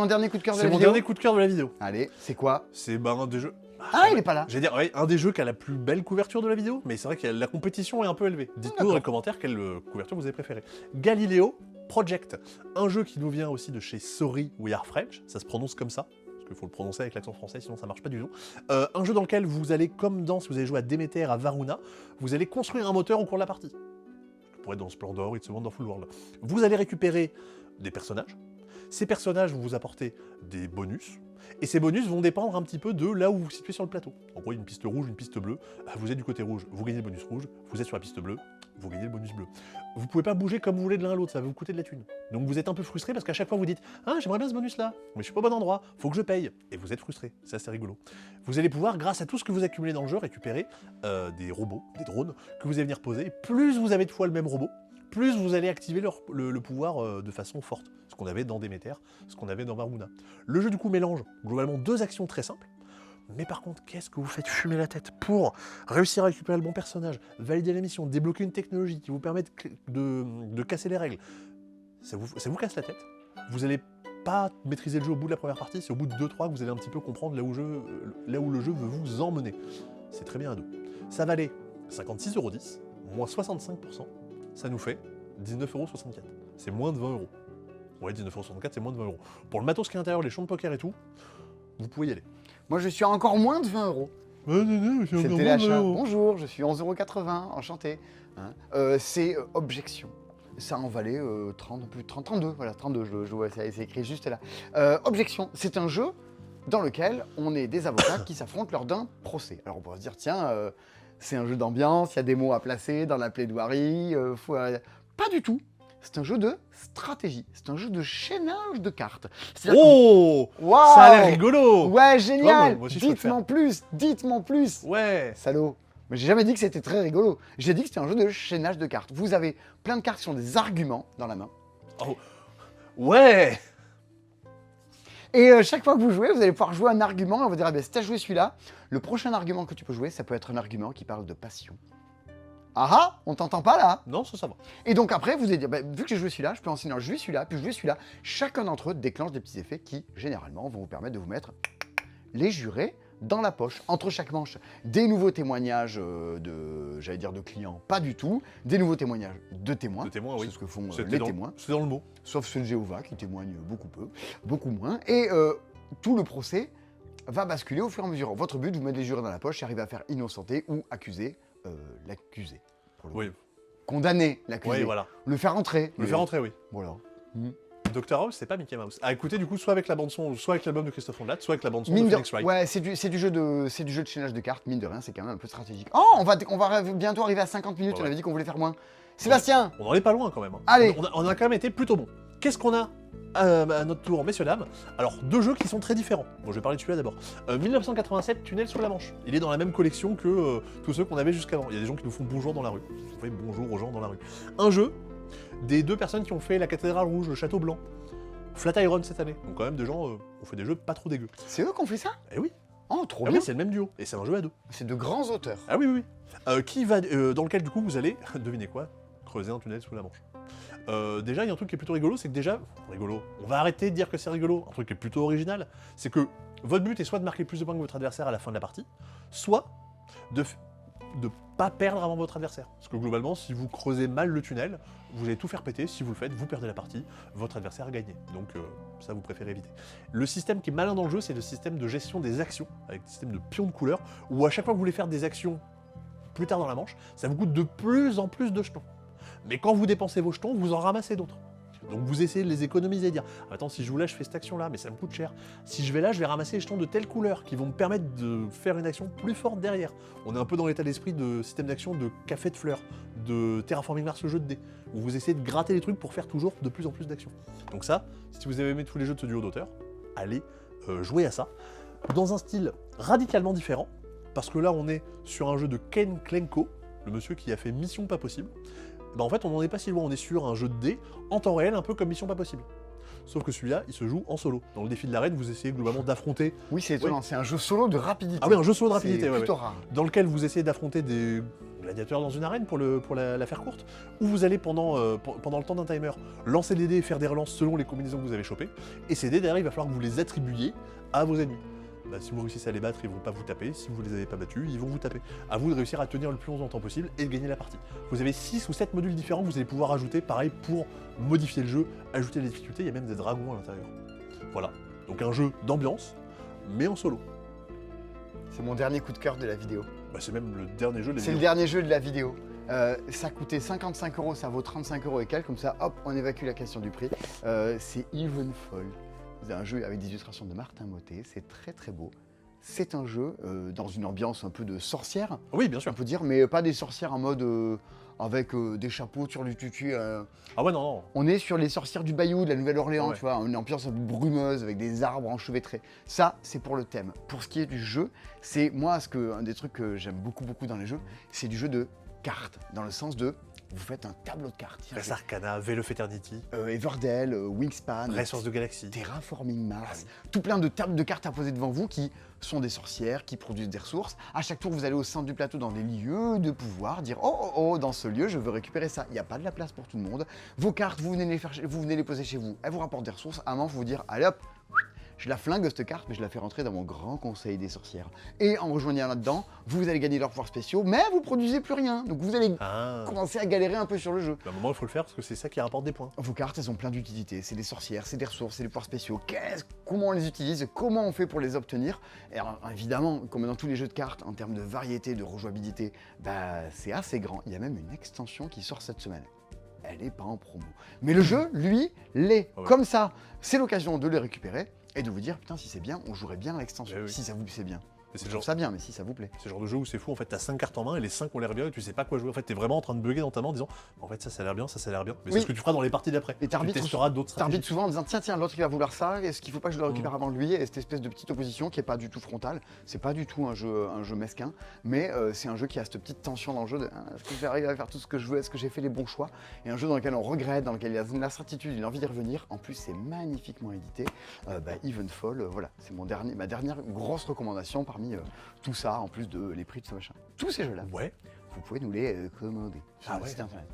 dernier coup de cœur de la C'est mon vidéo. dernier coup de cœur de la vidéo. Allez, c'est quoi? C'est un des jeux. Ah, il est pas là. J'allais dire, ouais, un des jeux qui a la plus belle couverture de la vidéo, mais c'est vrai que la compétition est un peu élevée. Dites-nous dans les commentaires quelle couverture vous avez préférée. Galileo Project, un jeu qui nous vient aussi de chez Sorry We Are French, ça se prononce comme ça, parce qu'il faut le prononcer avec l'accent français, sinon ça marche pas du tout. Un jeu dans lequel vous allez, comme si vous avez joué à Demeter, à Varuna, vous allez construire un moteur au cours de la partie. Pour être dans Splendor, It's a Wonderful World. Vous allez récupérer des personnages. Ces personnages vont vous apporter des bonus, et ces bonus vont dépendre un petit peu de là où vous vous situez sur le plateau. En gros, une piste rouge, une piste bleue, vous êtes du côté rouge, vous gagnez le bonus rouge, vous êtes sur la piste bleue, vous gagnez le bonus bleu. Vous pouvez pas bouger comme vous voulez de l'un à l'autre, ça va vous coûter de la thune. Donc vous êtes un peu frustré parce qu'à chaque fois vous dites « Ah, j'aimerais bien ce bonus-là, mais je suis pas au bon endroit, faut que je paye ». Et vous êtes frustré, c'est assez rigolo. Vous allez pouvoir, grâce à tout ce que vous accumulez dans le jeu, récupérer des robots, des drones, que vous allez venir poser. Plus vous avez de fois le même robot, plus vous allez activer le pouvoir de façon forte. Ce qu'on avait dans Demeter, ce qu'on avait dans Varuna. Le jeu du coup mélange globalement deux actions très simples. Mais par contre, qu'est-ce que vous faites fumer la tête pour réussir à récupérer le bon personnage, valider la mission, débloquer une technologie qui vous permet de casser les règles. Ça vous casse la tête. Vous n'allez pas maîtriser le jeu au bout de la première partie, c'est au bout de 2-3 que vous allez un petit peu comprendre là où le jeu veut vous emmener. C'est très bien à deux. Ça valait 56,10 €, moins 65%, ça nous fait 19,64 €. C'est moins de 20 €. Ouais, 19,64 €, c'est moins de 20 €. Pour le matos qui est à l'intérieur, les champs de poker et tout, vous pouvez y aller. Moi, je suis à encore moins de 20 €. C'était l'achat. Bonjour, je suis 11,80 €, enchanté. Hein. C'est Objection. Ça en valait 32, voilà, 32, je vois, c'est écrit juste là. Objection, c'est un jeu dans lequel on est des avocats qui s'affrontent lors d'un procès. Alors on pourrait se dire, tiens, c'est un jeu d'ambiance, il y a des mots à placer dans la plaidoirie, pas du tout. c'est un jeu de stratégie. C'est un jeu de chaînage de cartes. C'est-à-dire Oh que- Waouh Ça a l'air rigolo. Ouais, génial. moi aussi, je peux le Dites-moi plus, dites-moi plus. Ouais. Salaud. Mais j'ai jamais dit que c'était très rigolo. J'ai dit que c'était un jeu de chaînage de cartes. Vous avez plein de cartes qui sont des arguments dans la main. Oh. Ouais. Et chaque fois que vous jouez, vous allez pouvoir jouer un argument et on va dire, ah ben, si tu as joué celui-là, le prochain argument que tu peux jouer, ça peut être un argument qui parle de passion. Ah ah, on t'entend pas là. Non, ça va. Et donc après, vous allez dire, bah, vu que j'ai joué celui-là, je peux enseigner un jouer celui-là, puis jouer celui-là. Chacun d'entre eux déclenche des petits effets qui, généralement, vont vous permettre de vous mettre les jurés dans la poche. Entre chaque manche, des nouveaux témoignages de clients, pas du tout. Des nouveaux témoignages de témoins. De témoins, oui. C'est ce que font C'était les dans- témoins. C'est dans le mot. Sauf ceux de Jéhovah qui témoignent beaucoup peu, beaucoup moins. Et tout le procès va basculer au fur et à mesure. Votre but, vous mettez les jurés dans la poche et arriver à faire innocenter ou accuser l'accusé. Pour le Oui. coup. Condamner l'accusé. Oui, voilà. Le faire entrer. Le faire entrer, oui. Voilà. Dr House, c'est pas Mickey Mouse. À écouter du coup soit avec la bande son, soit avec l'album de Christophe Ondelat, soit avec la bande son de Mine de... Phoenix Wright. Ouais, c'est du jeu de chaînage de cartes, mine de rien, c'est quand même un peu stratégique. Oh, on va bientôt arriver à 50 minutes, Ouais. on avait dit qu'on voulait faire moins. Sébastien, On en est pas loin quand même. Hein. Allez. On a quand même été plutôt bon. Qu'est-ce qu'on a à notre tour, messieurs, dames? Alors, deux jeux qui sont très différents. Bon, je vais parler de celui-là d'abord. 1987, Tunnel sous la Manche. Il est dans la même collection que tous ceux qu'on avait jusqu'avant. Il y a des gens qui nous font bonjour dans la rue. On fait bonjour aux gens dans la rue. Un jeu des deux personnes qui ont fait la Cathédrale Rouge, le Château Blanc, Flatiron cette année. Donc quand même des gens ont fait des jeux pas trop dégueux. c'est eux qui ont fait ça? Eh oui, Oh, trop ah bien. oui, c'est le même duo. Et c'est un jeu à deux. C'est de grands auteurs. Ah oui, oui, oui. Dans lequel, du coup, vous allez, devinez quoi, creuser un tunnel sous la Manche. Déjà, il y a un truc qui est plutôt rigolo, c'est que déjà, rigolo, on va arrêter de dire que c'est rigolo, un truc qui est plutôt original, c'est que votre but est soit de marquer plus de points que votre adversaire à la fin de la partie, soit de pas perdre avant votre adversaire. Parce que globalement, si vous creusez mal le tunnel, vous allez tout faire péter, si vous le faites, vous perdez la partie, votre adversaire a gagné. Donc ça, vous préférez éviter. Le système qui est malin dans le jeu, c'est le système de gestion des actions, avec le système de pions de couleur, où à chaque fois que vous voulez faire des actions plus tard dans la manche, ça vous coûte de plus en plus de jetons. Mais quand vous dépensez vos jetons, vous en ramassez d'autres. Donc vous essayez de les économiser et dire « Attends, si je joue là, je fais cette action-là, mais ça me coûte cher. Si je vais là, je vais ramasser les jetons de telle couleur qui vont me permettre de faire une action plus forte derrière. » On est un peu dans l'état d'esprit de système d'action de Café de Fleurs, de Terraforming Mars, le jeu de dés, où vous essayez de gratter les trucs pour faire toujours de plus en plus d'actions. Donc ça, si vous avez aimé tous les jeux de ce duo d'auteurs, allez jouer à ça, dans un style radicalement différent, parce que là, on est sur un jeu de Ken Klenko, le monsieur qui a fait Mission Pas Possible. Bah en fait, on n'en est pas si loin, on est sur un jeu de dés en temps réel, un peu comme Mission Pas Possible. Sauf que celui-là, il se joue en solo. Dans le défi de l'arène, vous essayez globalement d'affronter... Oui, c'est étonnant, c'est un jeu solo de rapidité. Ah oui, un jeu solo de rapidité, C'est ouais, plutôt ouais. rare. Dans lequel vous essayez d'affronter des gladiateurs dans une arène pour la faire courte, ou vous allez pendant le temps d'un timer lancer des dés et faire des relances selon les combinaisons que vous avez chopées, et ces dés derrière, il va falloir que vous les attribuiez à vos ennemis. Bah, si vous réussissez à les battre, ils vont pas vous taper. Si vous les avez pas battus, ils vont vous taper. À vous de réussir à tenir le plus longtemps possible et de gagner la partie. Vous avez 6 ou 7 modules différents que vous allez pouvoir ajouter, pareil, pour modifier le jeu, ajouter des difficultés. Il y a même des dragons à l'intérieur. Voilà. Donc un jeu d'ambiance, mais en solo. C'est mon dernier coup de cœur de la vidéo. Bah, c'est même le dernier jeu de la C'est le vidéo. dernier jeu de la vidéo. Ça coûtait 55 €, ça vaut 35 € et quelques, comme ça, hop, on évacue la question du prix. C'est Evenfall. C'est un jeu avec des illustrations de Martin Mottet, c'est très très beau. C'est un jeu dans une ambiance un peu de sorcière, Oui, bien sûr. on peut dire, mais pas des sorcières en mode avec des chapeaux sur du tutu. Ah ouais, non, non. On est sur les sorcières du Bayou, de la Nouvelle-Orléans, Ouais. tu vois, une ambiance un peu brumeuse avec des arbres enchevêtrés. Ça, c'est pour le thème. Pour ce qui est du jeu, c'est moi, un des trucs que j'aime beaucoup dans les jeux, c'est du jeu de cartes, dans le sens de vous faites un tableau de cartes. Res Arcana, Veil of Eternity, Everdell, Wingspan, Resource de Galaxie. Terraforming Mars, Ah oui. tout plein de tables de cartes à poser devant vous qui sont des sorcières, qui produisent des ressources. À chaque tour, vous allez au centre du plateau dans des lieux de pouvoir, dire oh, dans ce lieu, je veux récupérer ça. Il n'y a pas de la place pour tout le monde. Vos cartes, vous venez les poser chez vous, elles vous rapportent des ressources. À un moment, il faut vous dire allez hop, je la flingue cette carte, mais je la fais rentrer dans mon grand conseil des sorcières. Et en rejoignant là-dedans, vous allez gagner leurs pouvoirs spéciaux, mais vous produisez plus rien. Donc vous allez Ah. commencer à galérer un peu sur le jeu. À un moment, il faut le faire parce que c'est ça qui rapporte des points. Vos cartes, elles ont plein d'utilités. C'est des sorcières, c'est des ressources, c'est des pouvoirs spéciaux. Comment on les utilise? Comment on fait pour les obtenir? Et alors, évidemment, comme dans tous les jeux de cartes, en termes de variété, de rejouabilité, bah, c'est assez grand. Il y a même une extension qui sort cette semaine. Elle n'est pas en promo. Mais le jeu, lui, l'est. Ah ouais. Comme ça, c'est l'occasion de les récupérer et de vous dire, putain, si c'est bien, on jouerait bien à l'extension. Eh oui. Si ça vous c'est bien. Mais c'est Je le trouve genre, ça bien, mais si ça vous plaît. c'est le genre de jeu où c'est fou, en fait, t'as 5 cartes en main et les 5 ont l'air bien et tu sais pas quoi jouer. En fait, t'es vraiment en train de bugger dans ta main en disant, en fait, ça a l'air bien, ça a l'air bien. Mais Oui. c'est ce que tu feras dans les parties d'après. Et Tu t'arbitres testeras d'autres stratégies. souvent en disant tiens, l'autre il va vouloir ça, est-ce qu'il faut pas que je le récupère Mm. avant lui? Et cette espèce de petite opposition qui est pas du tout frontale, c'est pas du tout un jeu mesquin, mais c'est un jeu qui a cette petite tension dans le jeu de est-ce que je vais arriver à faire tout ce que je veux, est-ce que j'ai fait les bons choix? Et un jeu dans lequel on regrette, dans lequel il y a l'incertitude, il a envie d'y revenir. En plus, c'est magnifiquement édité. Evenfall, voilà, c'est ma dernière grosse recommandation parmi tout ça, en plus de les prix de ce machin. Tous ces jeux-là, Ouais. vous pouvez nous les commander sur Ah le ouais. site internet.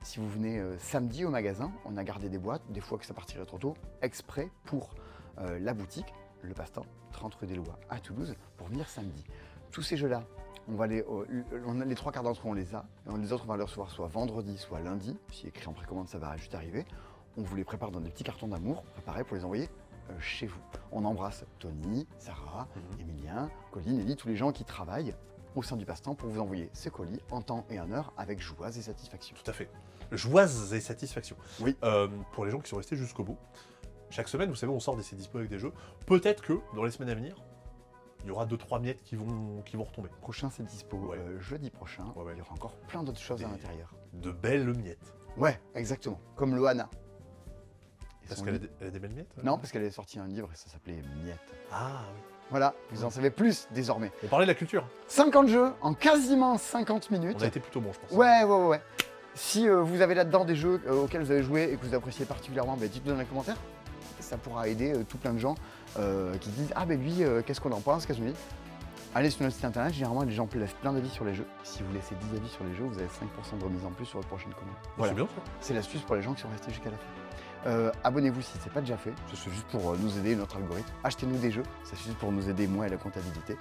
Si vous venez samedi au magasin, on a gardé des boîtes, des fois que ça partirait trop tôt, exprès pour la boutique, le passe-temps, 30 rue des Lois à Toulouse, pour venir samedi. Tous ces jeux-là, on a les 3 quarts d'entre eux, on les a, et les autres, on va les recevoir soit vendredi, soit lundi. Si écrit en précommande, ça va juste arriver. On vous les prépare dans des petits cartons d'amour, préparés pour les envoyer chez vous. On embrasse Tony, Sarah, Emilien, Colline, Ellie, tous les gens qui travaillent au sein du passe-temps pour vous envoyer ces colis en temps et en heure avec joie et satisfaction. Tout à fait. Joie et satisfaction. Oui. Pour les gens qui sont restés jusqu'au bout, chaque semaine, vous savez, on sort des dispo avec des jeux. Peut-être que dans les semaines à venir, il y aura 2-3 miettes qui vont retomber. Prochain, c'est dispo Ouais. jeudi prochain. Ouais. Il y aura encore plein d'autres choses à Des- l'intérieur. De belles miettes. Ouais, exactement. Comme Loana. Et Parce son qu'elle a, livre- elle a des belles miettes Non, parce qu'elle a sorti un livre et ça s'appelait Miette. Ah oui. Voilà, vous en savez plus désormais. On parlait de la culture. 50 jeux en quasiment 50 minutes. On a été plutôt bon, je pense. Ouais. Si vous avez là-dedans des jeux auxquels vous avez joué et que vous appréciez particulièrement, dites-le dans les commentaires. Ça pourra aider tout plein de gens qui disent ah ben lui, qu'est-ce qu'on en pense, qu'est-ce qu'on dit. Allez sur notre site internet, généralement les gens laissent plein d'avis sur les jeux. Si vous laissez 10 avis sur les jeux, vous avez 5% de remise en plus sur votre prochaine commande. Voilà, C'est bien ça. c'est l'astuce pour les gens qui sont restés jusqu'à la fin. Abonnez-vous si ce n'est pas déjà fait, c'est juste pour nous aider, notre algorithme. Achetez-nous des jeux, ça suffit pour nous aider moi et la comptabilité.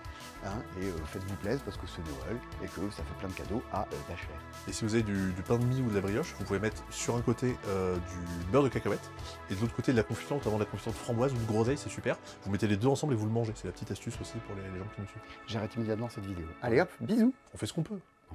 Et faites-vous plaisir parce que c'est Noël et que ça fait plein de cadeaux à tâche faire. Et si vous avez du pain de mie ou de la brioche, vous pouvez mettre sur un côté du beurre de cacahuète et de l'autre côté de la confiture, notamment de la confiture de framboise ou de groseille, c'est super. Vous mettez les deux ensemble et vous le mangez. C'est la petite astuce aussi pour les gens qui nous suivent. J'arrête immédiatement cette vidéo. Allez hop, bisous. On fait ce qu'on peut. Oh.